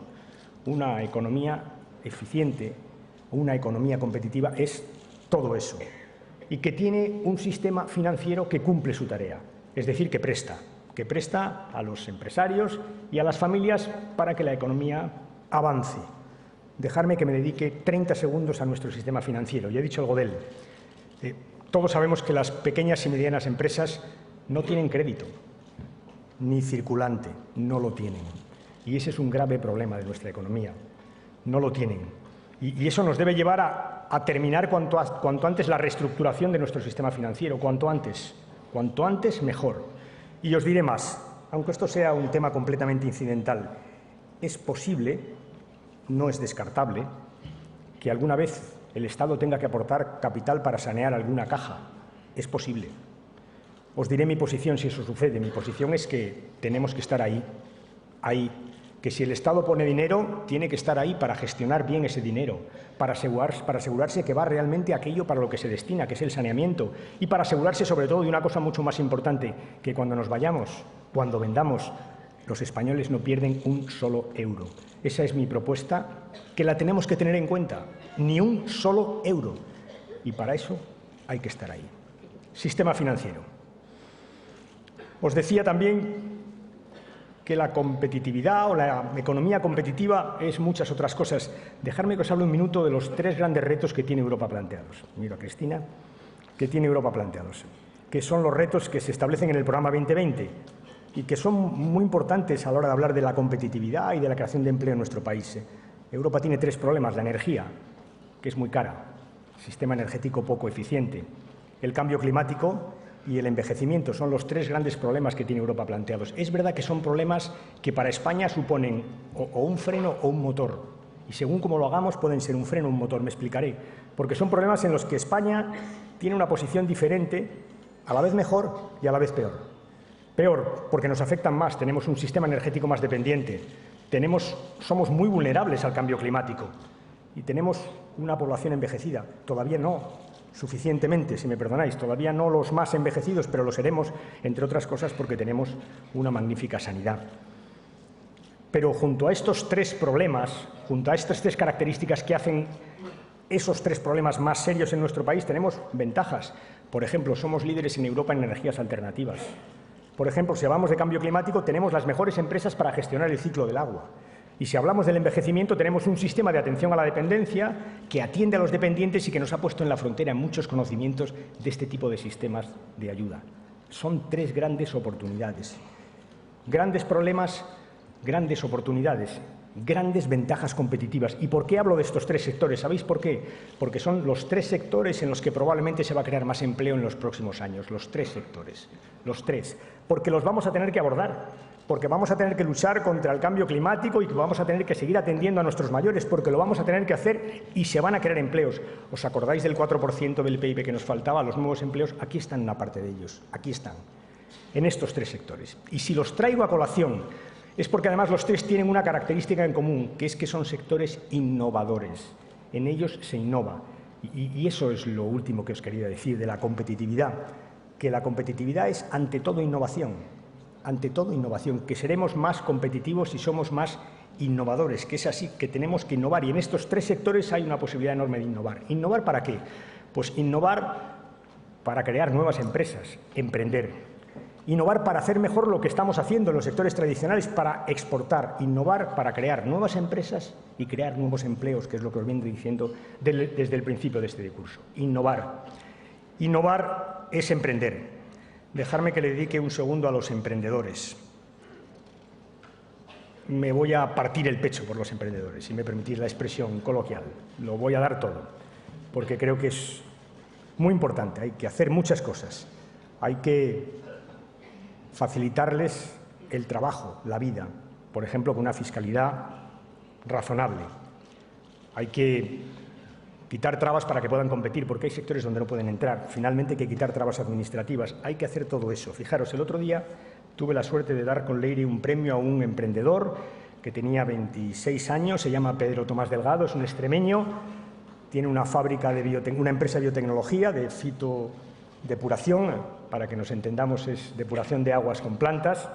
Una economía eficiente, una economía competitiva es todo eso. Y que tiene un sistema financiero que cumple su tarea, es decir, que presta a los empresarios y a las familias para que la economía avance. Dejarme que me dedique 30 segundos a nuestro sistema financiero. Ya he dicho algo de él. Todos sabemos que las pequeñas y medianas empresas no tienen crédito, ni circulante, no lo tienen. Y ese es un grave problema de nuestra economía. No lo tienen. Y eso nos debe llevar a terminar cuanto antes la reestructuración de nuestro sistema financiero, cuanto antes mejor. Y os diré más, aunque esto sea un tema completamente incidental, es posible, no es descartable, que alguna vez el Estado tenga que aportar capital para sanear alguna caja. Es posible. Os diré mi posición si eso sucede. Mi posición es que tenemos que estar ahí, que si el Estado pone dinero, tiene que estar ahí para gestionar bien ese dinero, para asegurarse que va realmente a aquello para lo que se destina, que es el saneamiento, y para asegurarse sobre todo de una cosa mucho más importante, que cuando nos vayamos, cuando vendamos, los españoles no pierden un solo euro. Esa es mi propuesta, que la tenemos que tener en cuenta. Ni un solo euro. Y para eso hay que estar ahí. Sistema financiero. Os decía también que la competitividad o la economía competitiva es muchas otras cosas. Dejadme que os hable un minuto de los 3 grandes retos que tiene Europa planteados. Miro a Cristina, que tiene Europa planteados, que son los retos que se establecen en el programa 2020 y que son muy importantes a la hora de hablar de la competitividad y de la creación de empleo en nuestro país. Europa tiene 3 problemas: la energía, que es muy cara, el sistema energético poco eficiente, el cambio climático y el envejecimiento. Son los 3 grandes problemas que tiene Europa planteados. Es verdad que son problemas que para España suponen o un freno o un motor. Y según cómo lo hagamos pueden ser un freno o un motor, me explicaré. Porque son problemas en los que España tiene una posición diferente, a la vez mejor y a la vez peor. Peor, porque nos afectan más, tenemos un sistema energético más dependiente, somos muy vulnerables al cambio climático y tenemos una población envejecida. Todavía no suficientemente, si me perdonáis, todavía no los más envejecidos, pero lo seremos, entre otras cosas, porque tenemos una magnífica sanidad. Pero junto a estos 3 problemas, junto a estas 3 características que hacen esos 3 problemas más serios en nuestro país, tenemos ventajas. Por ejemplo, somos líderes en Europa en energías alternativas. Por ejemplo, si hablamos de cambio climático, tenemos las mejores empresas para gestionar el ciclo del agua. Y si hablamos del envejecimiento, tenemos un sistema de atención a la dependencia que atiende a los dependientes y que nos ha puesto en la frontera muchos conocimientos de este tipo de sistemas de ayuda. Son 3 grandes oportunidades. Grandes problemas, grandes oportunidades, grandes ventajas competitivas. ¿Y por qué hablo de estos 3 sectores? ¿Sabéis por qué? Porque son los 3 sectores en los que probablemente se va a crear más empleo en los próximos años. Los 3 sectores. Los 3. Porque los vamos a tener que abordar. porque vamos a tener que luchar contra el cambio climático y que vamos a tener que seguir atendiendo a nuestros mayores, porque lo vamos a tener que hacer y se van a crear empleos. ¿Os acordáis del 4% del PIB que nos faltaba? Los nuevos empleos, aquí están una parte de ellos, aquí están, en estos 3 sectores. Y si los traigo a colación es porque además los 3 tienen una característica en común, que es que son sectores innovadores. En ellos se innova. Y eso es lo último que os quería decir de la competitividad, que la competitividad es ante todo innovación, que seremos más competitivos si somos más innovadores, que es así, que tenemos que innovar. Y en estos 3 sectores hay una posibilidad enorme de innovar. ¿Innovar para qué? Pues innovar para crear nuevas empresas, emprender. Innovar para hacer mejor lo que estamos haciendo en los sectores tradicionales, para exportar. Innovar para crear nuevas empresas y crear nuevos empleos, que es lo que os vengo diciendo desde el principio de este discurso. Innovar. Innovar es emprender. Dejadme que le dedique un segundo a los emprendedores. Me voy a partir el pecho por los emprendedores, si me permitís la expresión coloquial. Lo voy a dar todo, porque creo que es muy importante. Hay que hacer muchas cosas. Hay que facilitarles el trabajo, la vida, por ejemplo, con una fiscalidad razonable. Hay que quitar trabas para que puedan competir, porque hay sectores donde no pueden entrar. Finalmente, hay que quitar trabas administrativas. Hay que hacer todo eso. Fijaros, el otro día tuve la suerte de dar con Leire un premio a un emprendedor que tenía 26 años, se llama Pedro Tomás Delgado, es un extremeño, tiene una fábrica una empresa de biotecnología, de fitodepuración, para que nos entendamos, es depuración de aguas con plantas.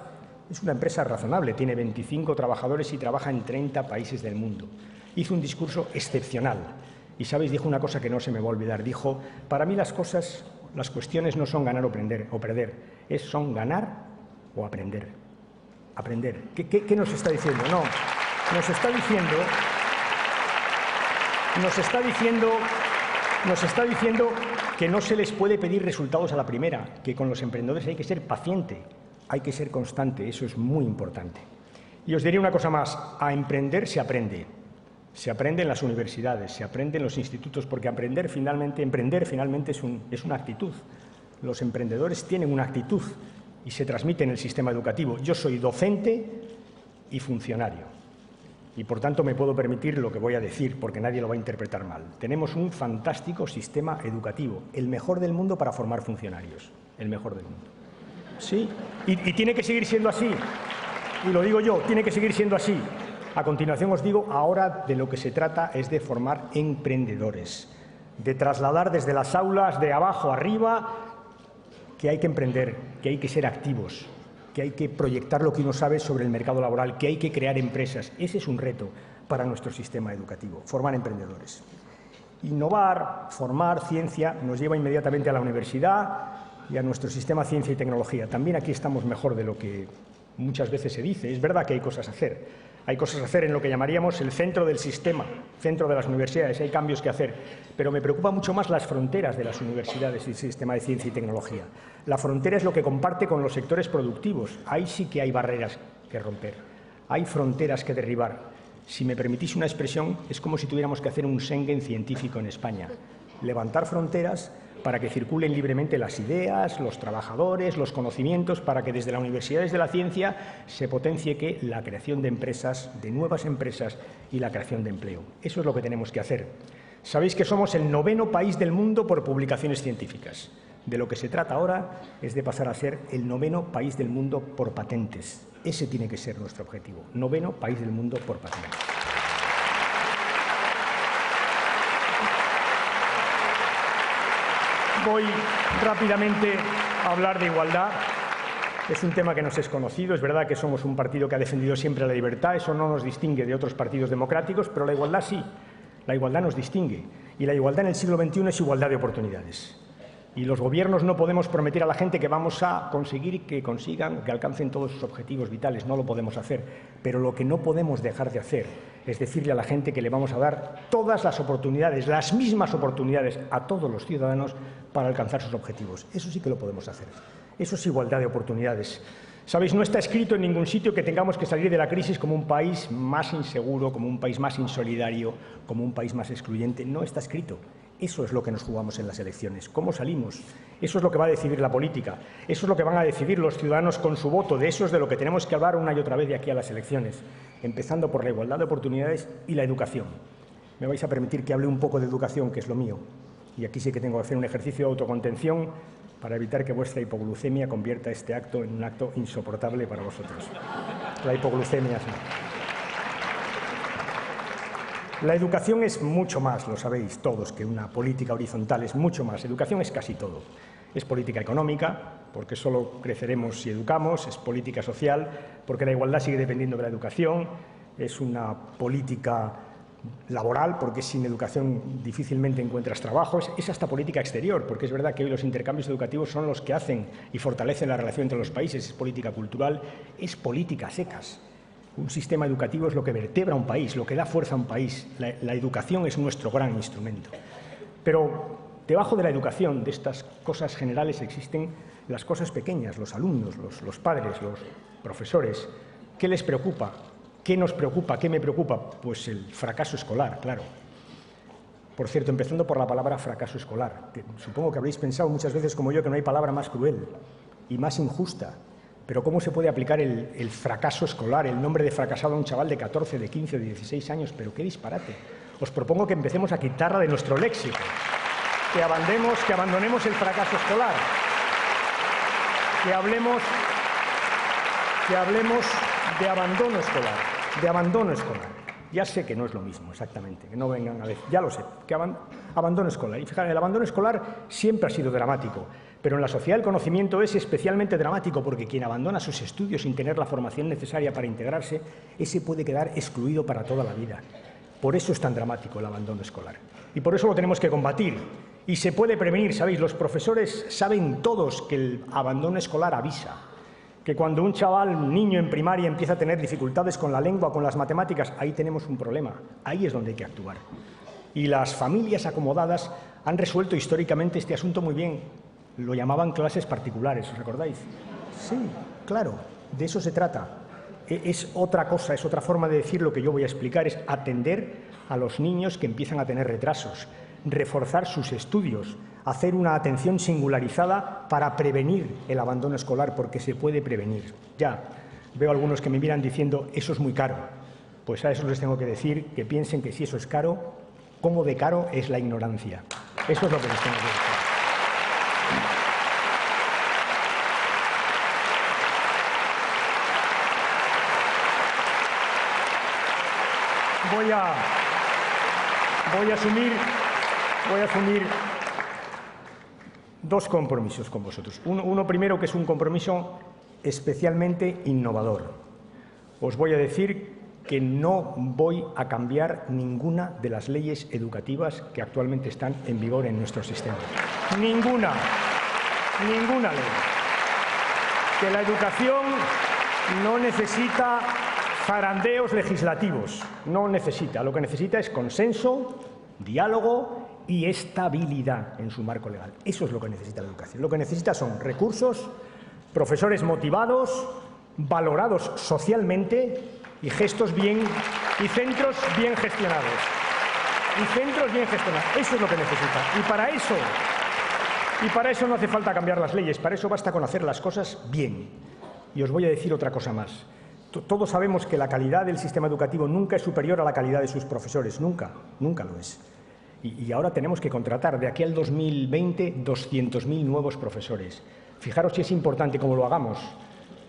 Es una empresa razonable, tiene 25 trabajadores y trabaja en 30 países del mundo. Hizo un discurso excepcional y, ¿sabéis?, dijo una cosa que no se me va a olvidar. Dijo, para mí las cuestiones no son ganar o perder, son ganar o aprender. Aprender. ¿Qué nos está diciendo? No, nos está diciendo que no se les puede pedir resultados a la primera, que con los emprendedores hay que ser paciente, hay que ser constante, eso es muy importante. Y os diré una cosa más, a emprender se aprende en las universidades, se aprende en los institutos, porque emprender finalmente es una actitud. Los emprendedores tienen una actitud y se transmite en el sistema educativo. Yo soy docente y funcionario. Y, por tanto, me puedo permitir lo que voy a decir, porque nadie lo va a interpretar mal. Tenemos un fantástico sistema educativo, el mejor del mundo para formar funcionarios, el mejor del mundo. Sí, y tiene que seguir siendo así. Y lo digo yo, tiene que seguir siendo así. A continuación os digo, ahora de lo que se trata es de formar emprendedores, de trasladar desde las aulas de abajo arriba que hay que emprender, que hay que ser activos, que hay que proyectar lo que uno sabe sobre el mercado laboral, que hay que crear empresas. Ese es un reto para nuestro sistema educativo, formar emprendedores. Innovar, formar, ciencia, nos lleva inmediatamente a la universidad y a nuestro sistema ciencia y tecnología. También aquí estamos mejor de lo que muchas veces se dice. Es verdad que hay cosas a hacer. Hay cosas a hacer en lo que llamaríamos el centro del sistema, centro de las universidades. Hay cambios que hacer. Pero me preocupa mucho más las fronteras de las universidades y el sistema de ciencia y tecnología. La frontera es lo que comparte con los sectores productivos. Ahí sí que hay barreras que romper. Hay fronteras que derribar. Si me permitís una expresión, es como si tuviéramos que hacer un Schengen científico en España. Levantar fronteras para que circulen libremente las ideas, los trabajadores, los conocimientos, para que desde las universidades de la ciencia se potencie que la creación de empresas, de nuevas empresas y la creación de empleo. Eso es lo que tenemos que hacer. Sabéis que somos el 9º país del mundo por publicaciones científicas. De lo que se trata ahora es de pasar a ser el 9º país del mundo por patentes. Ese tiene que ser nuestro objetivo. 9º país del mundo por patentes. Voy rápidamente a hablar de igualdad. Es un tema que nos es conocido. Es verdad que somos un partido que ha defendido siempre la libertad. Eso no nos distingue de otros partidos democráticos, pero la igualdad sí. La igualdad nos distingue. Y la igualdad en el siglo XXI es igualdad de oportunidades. Y los gobiernos no podemos prometer a la gente que vamos a conseguir que consigan, que alcancen todos sus objetivos vitales. No lo podemos hacer. Pero lo que no podemos dejar de hacer es decirle a la gente que le vamos a dar todas las oportunidades, las mismas oportunidades a todos los ciudadanos para alcanzar sus objetivos. Eso sí que lo podemos hacer. Eso es igualdad de oportunidades. Sabéis, no está escrito en ningún sitio que tengamos que salir de la crisis como un país más inseguro, como un país más insolidario, como un país más excluyente. No está escrito. Eso es lo que nos jugamos en las elecciones. ¿Cómo salimos? Eso es lo que va a decidir la política. Eso es lo que van a decidir los ciudadanos con su voto. De eso es de lo que tenemos que hablar una y otra vez de aquí a las elecciones, empezando por la igualdad de oportunidades y la educación. Me vais a permitir que hable un poco de educación, que es lo mío. Y aquí sí que tengo que hacer un ejercicio de autocontención para evitar que vuestra hipoglucemia convierta este acto en un acto insoportable para vosotros. La hipoglucemia, sí. La educación es mucho más, lo sabéis todos, que una política horizontal, es mucho más. Educación es casi todo. Es política económica, porque solo creceremos si educamos, es política social, porque la igualdad sigue dependiendo de la educación, es una política laboral, porque sin educación difícilmente encuentras trabajo, es hasta política exterior, porque es verdad que hoy los intercambios educativos son los que hacen y fortalecen la relación entre los países, es política cultural, es política secas. Un sistema educativo es lo que vertebra un país, lo que da fuerza a un país. La educación es nuestro gran instrumento. Pero debajo de la educación, de estas cosas generales, existen las cosas pequeñas, los alumnos, los padres, los profesores. ¿Qué les preocupa? ¿Qué nos preocupa? ¿Qué me preocupa? Pues el fracaso escolar, claro. Por cierto, empezando por la palabra fracaso escolar. Supongo que habréis pensado muchas veces como yo que no hay palabra más cruel y más injusta. Pero ¿cómo se puede aplicar el fracaso escolar, el nombre de fracasado a un chaval de 14, de 15 o de 16 años? Pero qué disparate. Os propongo que empecemos a quitarla de nuestro léxico, que abandonemos el fracaso escolar, que hablemos de abandono escolar. Ya sé que no es lo mismo, exactamente, que no vengan a decir, ya lo sé, que abandono escolar. Y fijaros, el abandono escolar siempre ha sido dramático, pero en la sociedad del conocimiento es especialmente dramático porque quien abandona sus estudios sin tener la formación necesaria para integrarse, ese puede quedar excluido para toda la vida. Por eso es tan dramático el abandono escolar. Y por eso lo tenemos que combatir. Y se puede prevenir, ¿sabéis? Los profesores saben todos que el abandono escolar avisa. Que cuando un chaval, un niño en primaria empieza a tener dificultades con la lengua, con las matemáticas, ahí tenemos un problema. Ahí es donde hay que actuar. Y las familias acomodadas han resuelto históricamente este asunto muy bien. Lo llamaban clases particulares, ¿os recordáis? Sí, claro, de eso se trata. Es otra cosa, es otra forma de decir lo que yo voy a explicar, es atender a los niños que empiezan a tener retrasos, reforzar sus estudios, hacer una atención singularizada para prevenir el abandono escolar, porque se puede prevenir. Ya, veo algunos que me miran diciendo, eso es muy caro. Pues a eso les tengo que decir que piensen que si eso es caro, ¿cómo de caro es la ignorancia? Eso es lo que les tengo que decir. Voy a asumir dos compromisos con vosotros. Uno primero, que es un compromiso especialmente innovador. Os voy a decir que no voy a cambiar ninguna de las leyes educativas que actualmente están en vigor en nuestro sistema. Ninguna ley. Que la educación no necesita zarandeos legislativos, no necesita. Lo que necesita es consenso, diálogo y estabilidad en su marco legal. Eso es lo que necesita la educación. Lo que necesita son recursos, profesores motivados, valorados socialmente y centros bien gestionados. Eso es lo que necesita. Y para eso no hace falta cambiar las leyes, para eso basta con hacer las cosas bien. Y os voy a decir otra cosa más. Todos sabemos que la calidad del sistema educativo nunca es superior a la calidad de sus profesores, nunca lo es. Y ahora tenemos que contratar de aquí al 2020 200.000 nuevos profesores. Fijaros si es importante cómo lo hagamos.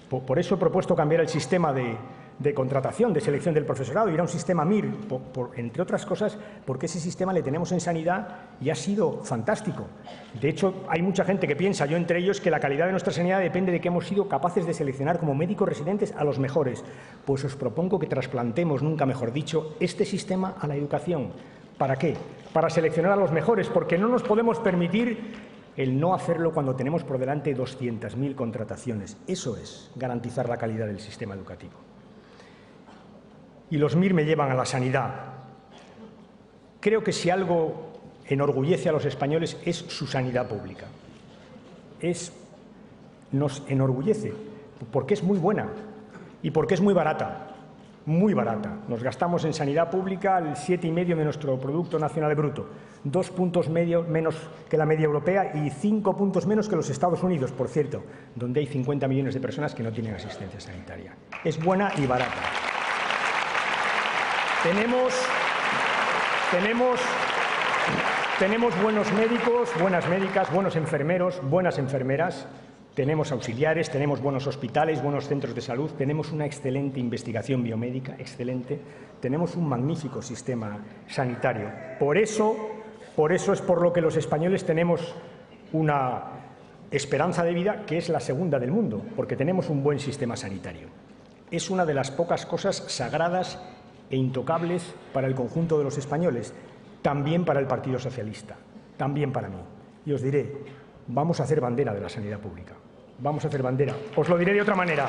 Por eso he propuesto cambiar el sistema de contratación, de selección del profesorado, ir a un sistema MIR, entre otras cosas, porque ese sistema le tenemos en sanidad y ha sido fantástico. De hecho, hay mucha gente que piensa, yo entre ellos, que la calidad de nuestra sanidad depende de que hemos sido capaces de seleccionar como médicos residentes a los mejores. Pues os propongo que trasplantemos, nunca mejor dicho, este sistema a la educación. ¿Para qué? Para seleccionar a los mejores, porque no nos podemos permitir el no hacerlo cuando tenemos por delante 200.000 contrataciones. Eso es garantizar la calidad del sistema educativo. Y los MIR me llevan a la sanidad. Creo que si algo enorgullece a los españoles es su sanidad pública. Nos enorgullece porque es muy buena y porque es muy barata. muy barata. Nos gastamos en sanidad pública el 7,5% de nuestro Producto Nacional Bruto, 2 puntos menos que la media europea y 5 puntos menos que los Estados Unidos, por cierto, donde hay 50 millones de personas que no tienen asistencia sanitaria. Es buena y barata. Tenemos buenos médicos, buenas médicas, buenos enfermeros, buenas enfermeras. Tenemos auxiliares, tenemos buenos hospitales, buenos centros de salud, tenemos una excelente investigación biomédica, excelente, tenemos un magnífico sistema sanitario. Por eso es por lo que los españoles tenemos una esperanza de vida que es la segunda del mundo, porque tenemos un buen sistema sanitario. Es una de las pocas cosas sagradas e intocables para el conjunto de los españoles, también para el Partido Socialista, también para mí. Y os diré, vamos a hacer bandera de la sanidad pública. Vamos a hacer bandera. Os lo diré de otra manera.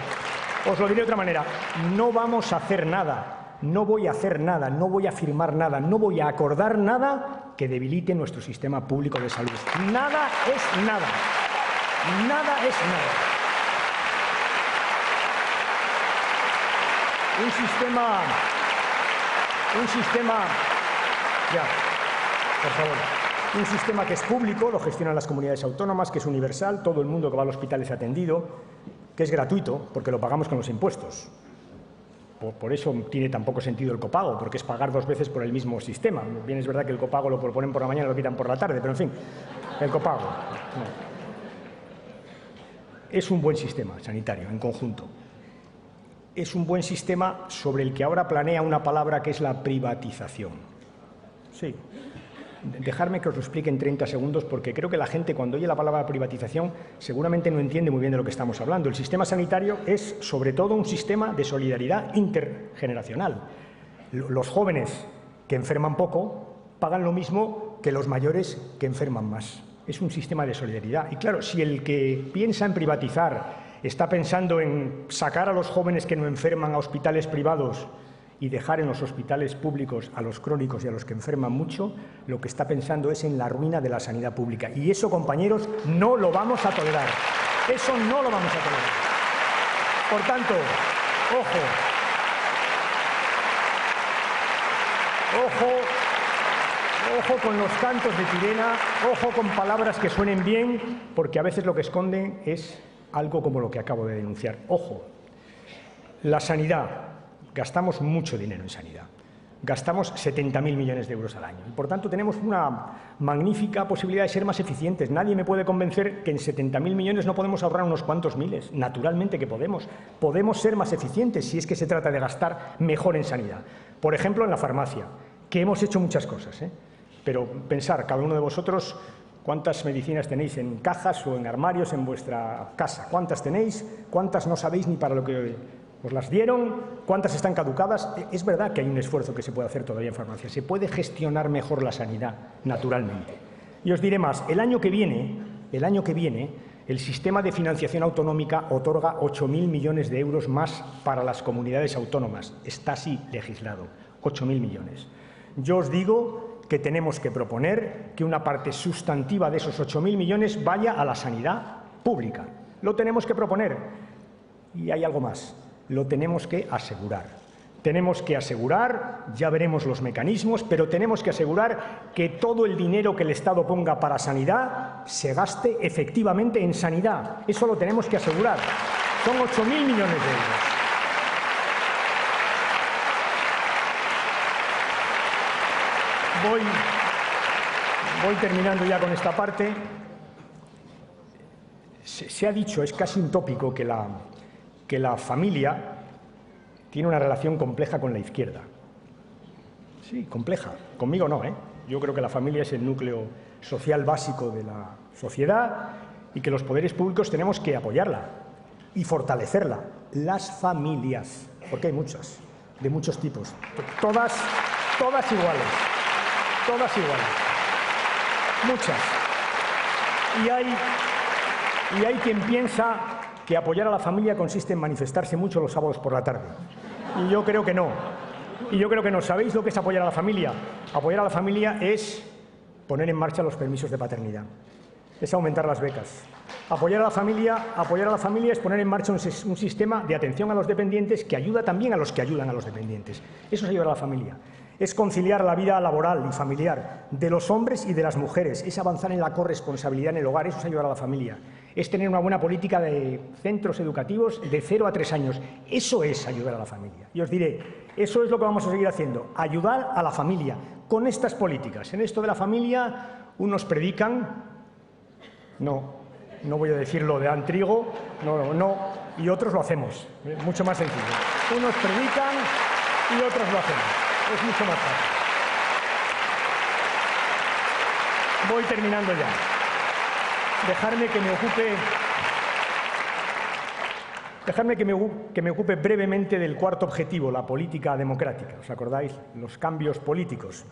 No vamos a hacer nada, no voy a hacer nada, no voy a firmar nada, no voy a acordar nada que debilite nuestro sistema público de salud. Nada es nada. Nada es nada. Un sistema que es público, lo gestionan las comunidades autónomas, que es universal, todo el mundo que va al hospital es atendido, que es gratuito, porque lo pagamos con los impuestos. Por eso tiene tan poco sentido el copago, porque es pagar 2 veces por el mismo sistema. Bien, es verdad que el copago lo proponen por la mañana y lo quitan por la tarde, pero en fin, el copago. No. Es un buen sistema sanitario, en conjunto. Es un buen sistema sobre el que ahora planea una palabra que es la privatización. Sí. Dejadme que os lo explique en 30 segundos, porque creo que la gente, cuando oye la palabra privatización, seguramente no entiende muy bien de lo que estamos hablando. El sistema sanitario es, sobre todo, un sistema de solidaridad intergeneracional. Los jóvenes que enferman poco pagan lo mismo que los mayores que enferman más. Es un sistema de solidaridad. Y claro, si el que piensa en privatizar está pensando en sacar a los jóvenes que no enferman a hospitales privados y dejar en los hospitales públicos a los crónicos y a los que enferman mucho, lo que está pensando es en la ruina de la sanidad pública. Y eso, compañeros, no lo vamos a tolerar. Eso no lo vamos a tolerar. Por tanto, ojo con los cantos de sirena, ojo con palabras que suenen bien, porque a veces lo que esconden es algo como lo que acabo de denunciar. Ojo, la sanidad. Gastamos mucho dinero en sanidad. Gastamos 70.000 millones de euros al año. Y por tanto, tenemos una magnífica posibilidad de ser más eficientes. Nadie me puede convencer que en 70.000 millones no podemos ahorrar unos cuantos miles. Naturalmente que podemos. Podemos ser más eficientes si es que se trata de gastar mejor en sanidad. Por ejemplo, en la farmacia, que hemos hecho muchas cosas, Pero pensar, cada uno de vosotros, cuántas medicinas tenéis en cajas o en armarios en vuestra casa. ¿Cuántas tenéis? ¿Cuántas no sabéis ni para lo que os las dieron? ¿Cuántas están caducadas? Es verdad que hay un esfuerzo que se puede hacer todavía en farmacia. Se puede gestionar mejor la sanidad, naturalmente. Y os diré más, el año que viene, el sistema de financiación autonómica otorga 8.000 millones de euros más para las comunidades autónomas. Está así legislado, 8.000 millones. Yo os digo que tenemos que proponer que una parte sustantiva de esos 8.000 millones vaya a la sanidad pública. Lo tenemos que proponer. Y hay algo más. Lo tenemos que asegurar. Tenemos que asegurar, ya veremos los mecanismos, pero tenemos que asegurar que todo el dinero que el Estado ponga para sanidad se gaste efectivamente en sanidad. Eso lo tenemos que asegurar. Son 8.000 millones de euros. Voy terminando ya con esta parte. Se ha dicho, es casi un tópico, que la familia tiene una relación compleja con la izquierda. Sí, compleja. Conmigo no, Yo creo que la familia es el núcleo social básico de la sociedad y que los poderes públicos tenemos que apoyarla y fortalecerla. Las familias, porque hay muchas, de muchos tipos, todas iguales, muchas. Y hay quien piensa que apoyar a la familia consiste en manifestarse mucho los sábados por la tarde. Y yo creo que no. ¿Sabéis lo que es apoyar a la familia? Apoyar a la familia es poner en marcha los permisos de paternidad. Es aumentar las becas. Apoyar a la familia es poner en marcha un sistema de atención a los dependientes que ayuda también a los que ayudan a los dependientes. Eso es ayudar a la familia. Es conciliar la vida laboral y familiar de los hombres y de las mujeres. Es avanzar en la corresponsabilidad en el hogar. Eso es ayudar a la familia. Es tener una buena política de centros educativos de 0 a 3 años. Eso es ayudar a la familia. Y os diré, eso es lo que vamos a seguir haciendo. Ayudar a la familia con estas políticas. En esto de la familia, unos predican, no voy a decirlo de antrigo, no, y otros lo hacemos. Mucho más sencillo. Unos predican y otros lo hacemos. Es mucho más fácil. Voy terminando ya. Dejadme que me ocupe brevemente del cuarto objetivo, la política democrática. ¿Os acordáis? Los cambios políticos.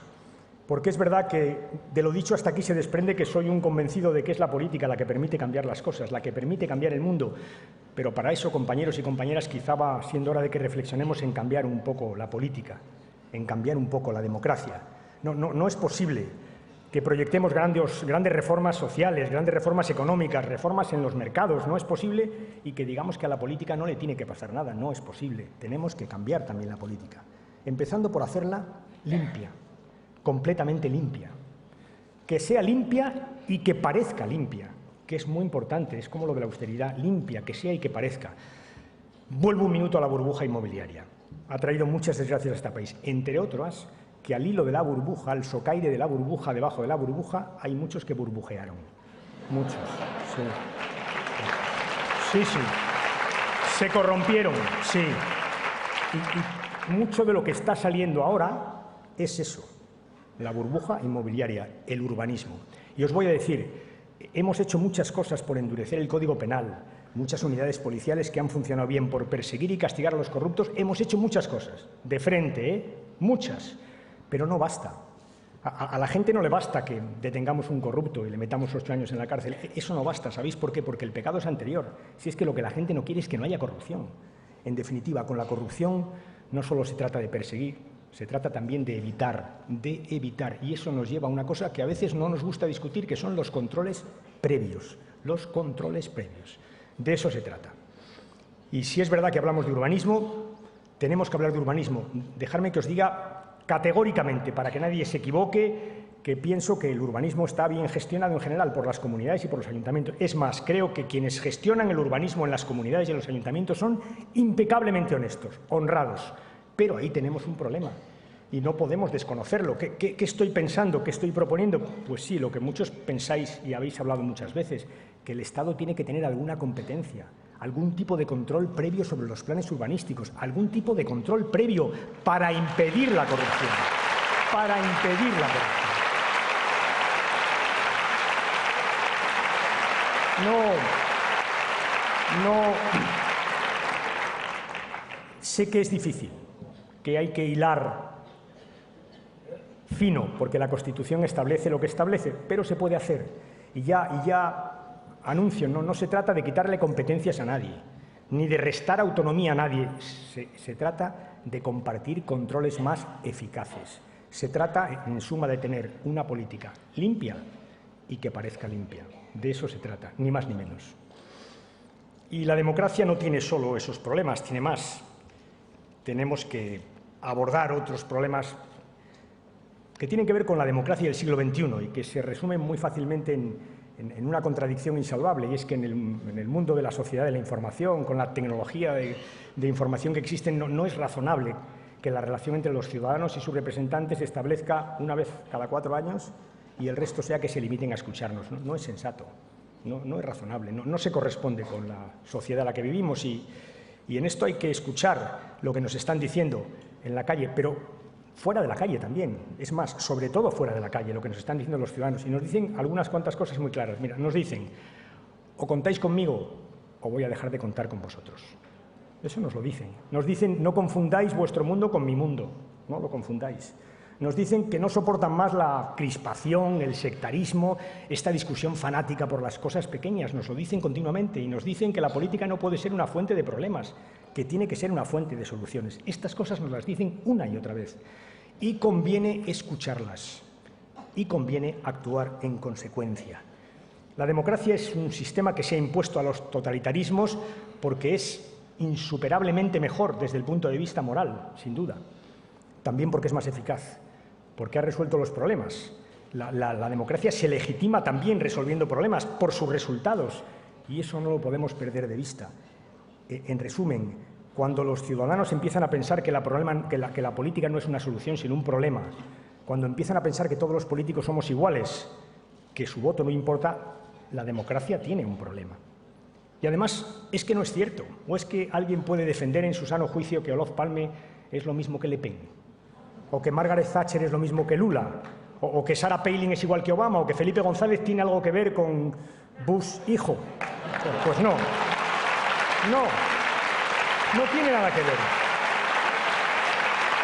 Porque es verdad que de lo dicho hasta aquí se desprende que soy un convencido de que es la política la que permite cambiar las cosas, la que permite cambiar el mundo. Pero para eso, compañeros y compañeras, quizá va siendo hora de que reflexionemos en cambiar un poco la política, en cambiar un poco la democracia. No es posible que proyectemos grandes reformas sociales, grandes reformas económicas, reformas en los mercados. No es posible y que digamos que a la política no le tiene que pasar nada. No es posible. Tenemos que cambiar también la política, empezando por hacerla limpia. Completamente limpia, que sea limpia y que parezca limpia, que es muy importante, es como lo de la austeridad, limpia, que sea y que parezca. Vuelvo un minuto a la burbuja inmobiliaria. Ha traído muchas desgracias a este país, entre otras que al hilo de la burbuja, al socaire de la burbuja, debajo de la burbuja, hay muchos que burbujearon. Muchos, sí. Sí. Se corrompieron, sí. Y mucho de lo que está saliendo ahora es eso. La burbuja inmobiliaria, el urbanismo. Y os voy a decir, hemos hecho muchas cosas por endurecer el Código Penal, muchas unidades policiales que han funcionado bien por perseguir y castigar a los corruptos. Hemos hecho muchas cosas, de frente, muchas, pero no basta. A la gente no le basta que detengamos un corrupto y le metamos 8 años en la cárcel. Eso no basta, ¿sabéis por qué? Porque el pecado es anterior. Si es que lo que la gente no quiere es que no haya corrupción. En definitiva, con la corrupción no solo se trata de perseguir, se trata también de evitar, y eso nos lleva a una cosa que a veces no nos gusta discutir, que son los controles previos, De eso se trata. Y si es verdad que hablamos de urbanismo, tenemos que hablar de urbanismo. Dejadme que os diga categóricamente, para que nadie se equivoque, que pienso que el urbanismo está bien gestionado en general por las comunidades y por los ayuntamientos. Es más, creo que quienes gestionan el urbanismo en las comunidades y en los ayuntamientos son impecablemente honestos, honrados. Pero ahí tenemos un problema y no podemos desconocerlo. ¿Qué estoy pensando? ¿Qué estoy proponiendo? Pues sí, lo que muchos pensáis y habéis hablado muchas veces, que el Estado tiene que tener alguna competencia, algún tipo de control previo sobre los planes urbanísticos, algún tipo de control previo para impedir la corrupción. Sé que es difícil, que hay que hilar fino, porque la Constitución establece lo que establece, pero se puede hacer. Y ya anuncio, no se trata de quitarle competencias a nadie, ni de restar autonomía a nadie. Se trata de compartir controles más eficaces. Se trata, en suma, de tener una política limpia y que parezca limpia. De eso se trata, ni más ni menos. Y la democracia no tiene solo esos problemas, tiene más. Tenemos que abordar otros problemas que tienen que ver con la democracia del siglo XXI y que se resumen muy fácilmente en una contradicción insalvable, y es que en el mundo de la sociedad de la información, con la tecnología de información que existe, no es razonable que la relación entre los ciudadanos y sus representantes se establezca una vez cada 4 años y el resto sea que se limiten a escucharnos. No es sensato, no es razonable, no se corresponde con la sociedad en la que vivimos y en esto hay que escuchar lo que nos están diciendo en la calle, pero fuera de la calle también. Es más, sobre todo fuera de la calle, lo que nos están diciendo los ciudadanos. Y nos dicen algunas cuantas cosas muy claras. Mira, nos dicen, o contáis conmigo o voy a dejar de contar con vosotros. Eso nos lo dicen. Nos dicen, no confundáis vuestro mundo con mi mundo. No lo confundáis. Nos dicen que no soportan más la crispación, el sectarismo, esta discusión fanática por las cosas pequeñas. Nos lo dicen continuamente y nos dicen que la política no puede ser una fuente de problemas, que tiene que ser una fuente de soluciones. Estas cosas nos las dicen una y otra vez. Y conviene escucharlas y conviene actuar en consecuencia. La democracia es un sistema que se ha impuesto a los totalitarismos porque es insuperablemente mejor desde el punto de vista moral, sin duda. También porque es más eficaz, porque ha resuelto los problemas. La democracia se legitima también resolviendo problemas por sus resultados, y eso no lo podemos perder de vista. En resumen, cuando los ciudadanos empiezan a pensar que la política no es una solución sino un problema, cuando empiezan a pensar que todos los políticos somos iguales, que su voto no importa, la democracia tiene un problema. Y además, es que no es cierto, o es que alguien puede defender en su sano juicio que Olof Palme es lo mismo que Le Pen, o que Margaret Thatcher es lo mismo que Lula, o que Sarah Palin es igual que Obama, o que Felipe González tiene algo que ver con Bush hijo. Pues no tiene nada que ver.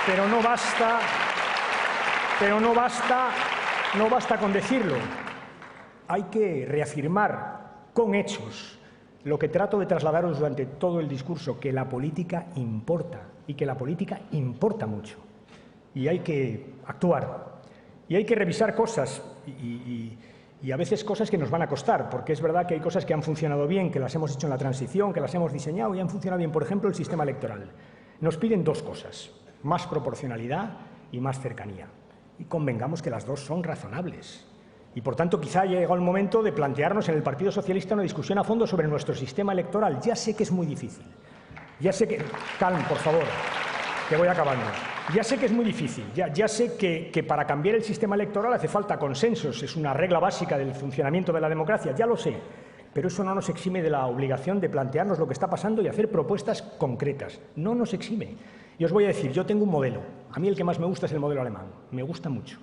Pero no basta con decirlo. Hay que reafirmar con hechos lo que trato de trasladaros durante todo el discurso, que la política importa y que la política importa mucho. Y hay que actuar. Y hay que revisar cosas y a veces cosas que nos van a costar, porque es verdad que hay cosas que han funcionado bien, que las hemos hecho en la transición, que las hemos diseñado y han funcionado bien. Por ejemplo, el sistema electoral. Nos piden dos cosas, más proporcionalidad y más cercanía. Y convengamos que las dos son razonables. Y, por tanto, quizá haya llegado el momento de plantearnos en el Partido Socialista una discusión a fondo sobre nuestro sistema electoral. Ya sé que es muy difícil. Ya sé que... Calm, por favor, que voy acabando. Ya sé que es muy difícil. Ya sé que para cambiar el sistema electoral hace falta consensos. Es una regla básica del funcionamiento de la democracia. Ya lo sé. Pero eso no nos exime de la obligación de plantearnos lo que está pasando y hacer propuestas concretas. No nos exime. Y os voy a decir, yo tengo un modelo. A mí el que más me gusta es el modelo alemán. Me gusta mucho.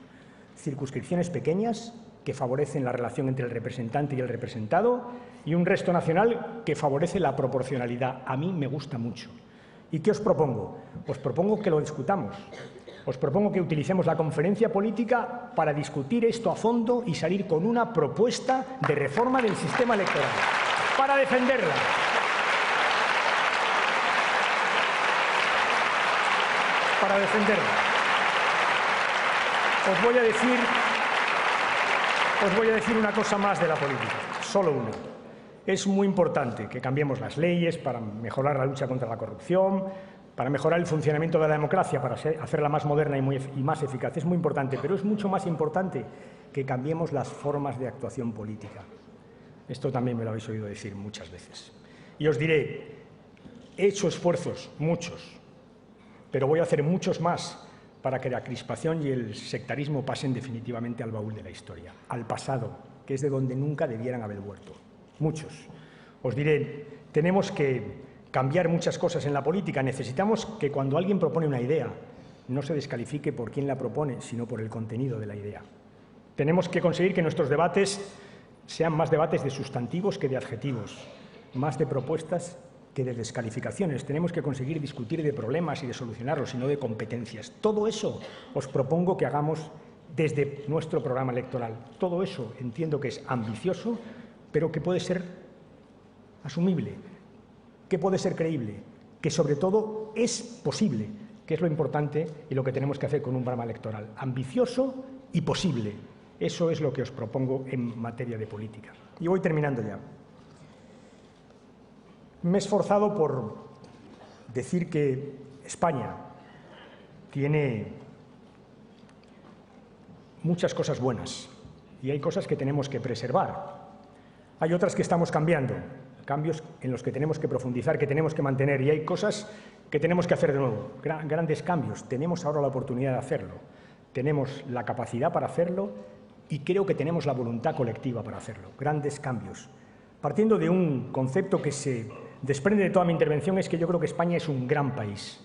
Circunscripciones pequeñas que favorecen la relación entre el representante y el representado, y un resto nacional que favorece la proporcionalidad. A mí me gusta mucho. ¿Y qué os propongo? Os propongo que lo discutamos. Os propongo que utilicemos la conferencia política para discutir esto a fondo y salir con una propuesta de reforma del sistema electoral, para defenderla. Para defenderla. Os voy a decir una cosa más de la política, solo una. Es muy importante que cambiemos las leyes para mejorar la lucha contra la corrupción, para mejorar el funcionamiento de la democracia, para hacerla más moderna y más eficaz. Es muy importante, pero es mucho más importante que cambiemos las formas de actuación política. Esto también me lo habéis oído decir muchas veces. Y os diré, he hecho esfuerzos, muchos, pero voy a hacer muchos más para que la crispación y el sectarismo pasen definitivamente al baúl de la historia, al pasado, que es de donde nunca debieran haber vuelto. Muchos. Os diré, tenemos que cambiar muchas cosas en la política. Necesitamos que cuando alguien propone una idea no se descalifique por quién la propone, sino por el contenido de la idea. Tenemos que conseguir que nuestros debates sean más debates de sustantivos que de adjetivos, más de propuestas que de descalificaciones. Tenemos que conseguir discutir de problemas y de solucionarlos y no de competencias. Todo eso os propongo que hagamos desde nuestro programa electoral. Todo eso entiendo que es ambicioso, pero que puede ser asumible, que puede ser creíble, que sobre todo es posible, que es lo importante y lo que tenemos que hacer con un programa electoral. Ambicioso y posible. Eso es lo que os propongo en materia de política. Y voy terminando ya. Me he esforzado por decir que España tiene muchas cosas buenas y hay cosas que tenemos que preservar. Hay otras que estamos cambiando, cambios en los que tenemos que profundizar, que tenemos que mantener, y hay cosas que tenemos que hacer de nuevo, grandes cambios. Tenemos ahora la oportunidad de hacerlo, tenemos la capacidad para hacerlo y creo que tenemos la voluntad colectiva para hacerlo, grandes cambios. Partiendo de un concepto que se desprende de toda mi intervención, es que yo creo que España es un gran país,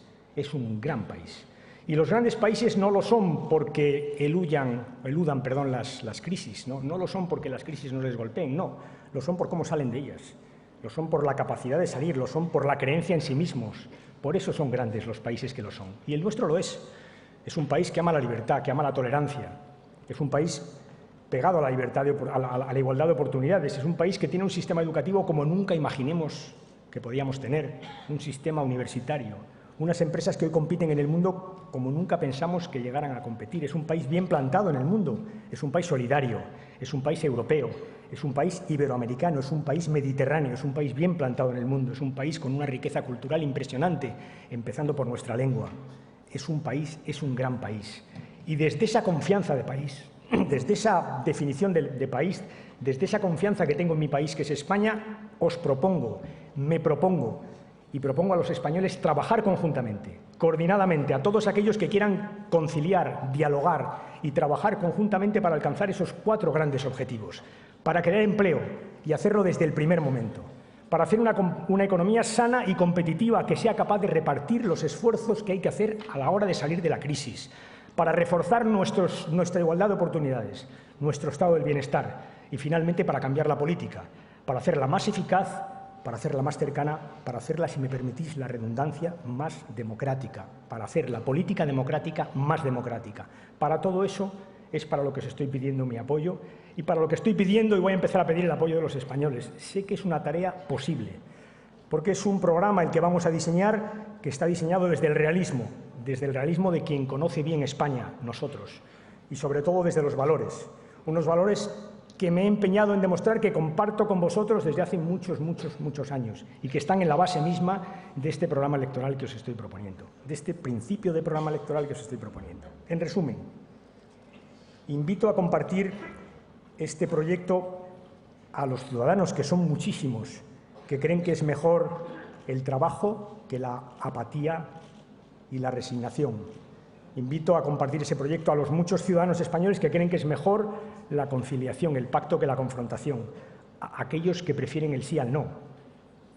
Y los grandes países no lo son porque eludan las crisis, no lo son porque las crisis no les golpeen, no, lo son por cómo salen de ellas, lo son por la capacidad de salir, lo son por la creencia en sí mismos. Por eso son grandes los países que lo son. Y el nuestro lo es. Es un país que ama la libertad, que ama la tolerancia. Es un país pegado a la libertad, a la igualdad de oportunidades. Es un país que tiene un sistema educativo como nunca imaginemos que podíamos tener, un sistema universitario, Unas empresas que hoy compiten en el mundo como nunca pensamos que llegaran a competir. Es un país bien plantado en el mundo, es un país solidario, es un país europeo, es un país iberoamericano, es un país mediterráneo, es un país bien plantado en el mundo, es un país con una riqueza cultural impresionante, empezando por nuestra lengua. Es un país, es un gran país. Y desde esa confianza de país, desde esa definición de país, desde esa confianza que tengo en mi país, que es España, os propongo, me propongo y propongo a los españoles trabajar conjuntamente, coordinadamente, a todos aquellos que quieran conciliar, dialogar y trabajar conjuntamente para alcanzar esos 4 grandes objetivos, para crear empleo y hacerlo desde el primer momento, para hacer una economía sana y competitiva que sea capaz de repartir los esfuerzos que hay que hacer a la hora de salir de la crisis, para reforzar nuestra igualdad de oportunidades, nuestro estado del bienestar y, finalmente, para cambiar la política, para hacerla más eficaz, para hacerla más cercana, para hacerla, si me permitís la redundancia, más democrática, para hacer la política democrática más democrática. Para todo eso es para lo que os estoy pidiendo mi apoyo y para lo que estoy pidiendo y voy a empezar a pedir el apoyo de los españoles. Sé que es una tarea posible, porque es un programa el que vamos a diseñar que está diseñado desde el realismo de quien conoce bien España, nosotros, y sobre todo desde los valores, unos valores que me he empeñado en demostrar que comparto con vosotros desde hace muchos años y que están en la base misma de este programa electoral que os estoy proponiendo, de este principio de programa electoral que os estoy proponiendo. En resumen, invito a compartir este proyecto a los ciudadanos, que son muchísimos, que creen que es mejor el trabajo que la apatía y la resignación. Invito a compartir ese proyecto a los muchos ciudadanos españoles que creen que es mejor la conciliación, el pacto que la confrontación, a aquellos que prefieren el sí al no,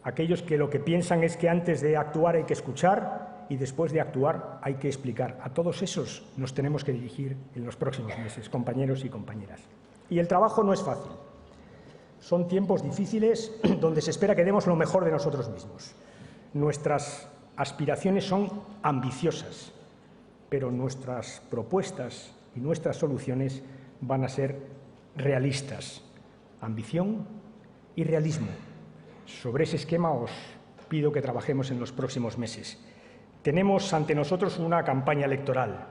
aquellos que lo que piensan es que antes de actuar hay que escuchar y después de actuar hay que explicar. A todos esos nos tenemos que dirigir en los próximos meses, compañeros y compañeras. Y el trabajo no es fácil. Son tiempos difíciles donde se espera que demos lo mejor de nosotros mismos. Nuestras aspiraciones son ambiciosas, pero nuestras propuestas y nuestras soluciones van a ser realistas. Ambición y realismo. Sobre ese esquema os pido que trabajemos en los próximos meses. Tenemos ante nosotros una campaña electoral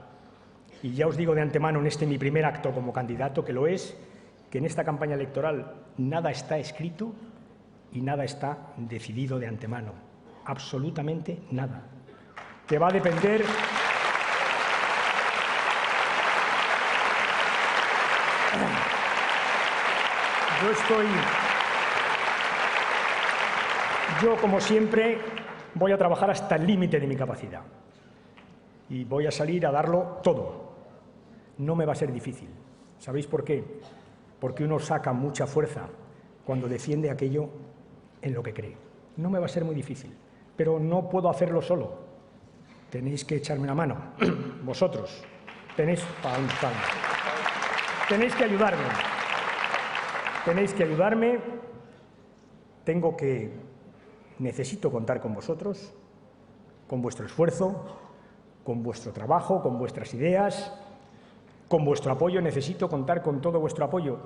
y ya os digo de antemano en este mi primer acto como candidato que lo es, que en esta campaña electoral nada está escrito y nada está decidido de antemano. Absolutamente nada. Que va a depender Yo, como siempre, voy a trabajar hasta el límite de mi capacidad y voy a salir a darlo todo. No me va a ser difícil. ¿Sabéis por qué? Porque uno saca mucha fuerza cuando defiende aquello en lo que cree. No me va a ser muy difícil, pero no puedo hacerlo solo. Tenéis que echarme una mano. Vosotros tenéis que ayudarme. Tenéis que ayudarme. Necesito contar con vosotros, con vuestro esfuerzo, con vuestro trabajo, con vuestras ideas, con vuestro apoyo. Necesito contar con todo vuestro apoyo,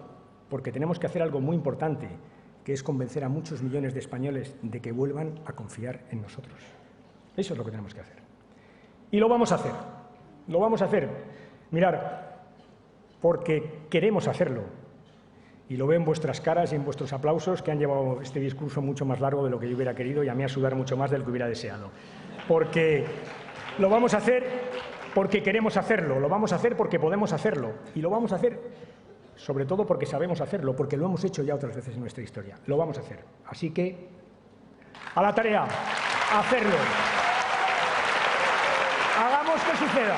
porque tenemos que hacer algo muy importante, que es convencer a muchos millones de españoles de que vuelvan a confiar en nosotros. Eso es lo que tenemos que hacer. Y lo vamos a hacer. Lo vamos a hacer. Mirad, porque queremos hacerlo. Y lo veo en vuestras caras y en vuestros aplausos, que han llevado este discurso mucho más largo de lo que yo hubiera querido y a mí a sudar mucho más de lo que hubiera deseado. Porque lo vamos a hacer porque queremos hacerlo, lo vamos a hacer porque podemos hacerlo y lo vamos a hacer sobre todo porque sabemos hacerlo, porque lo hemos hecho ya otras veces en nuestra historia. Lo vamos a hacer. Así que, a la tarea, a hacerlo. Hagamos que suceda.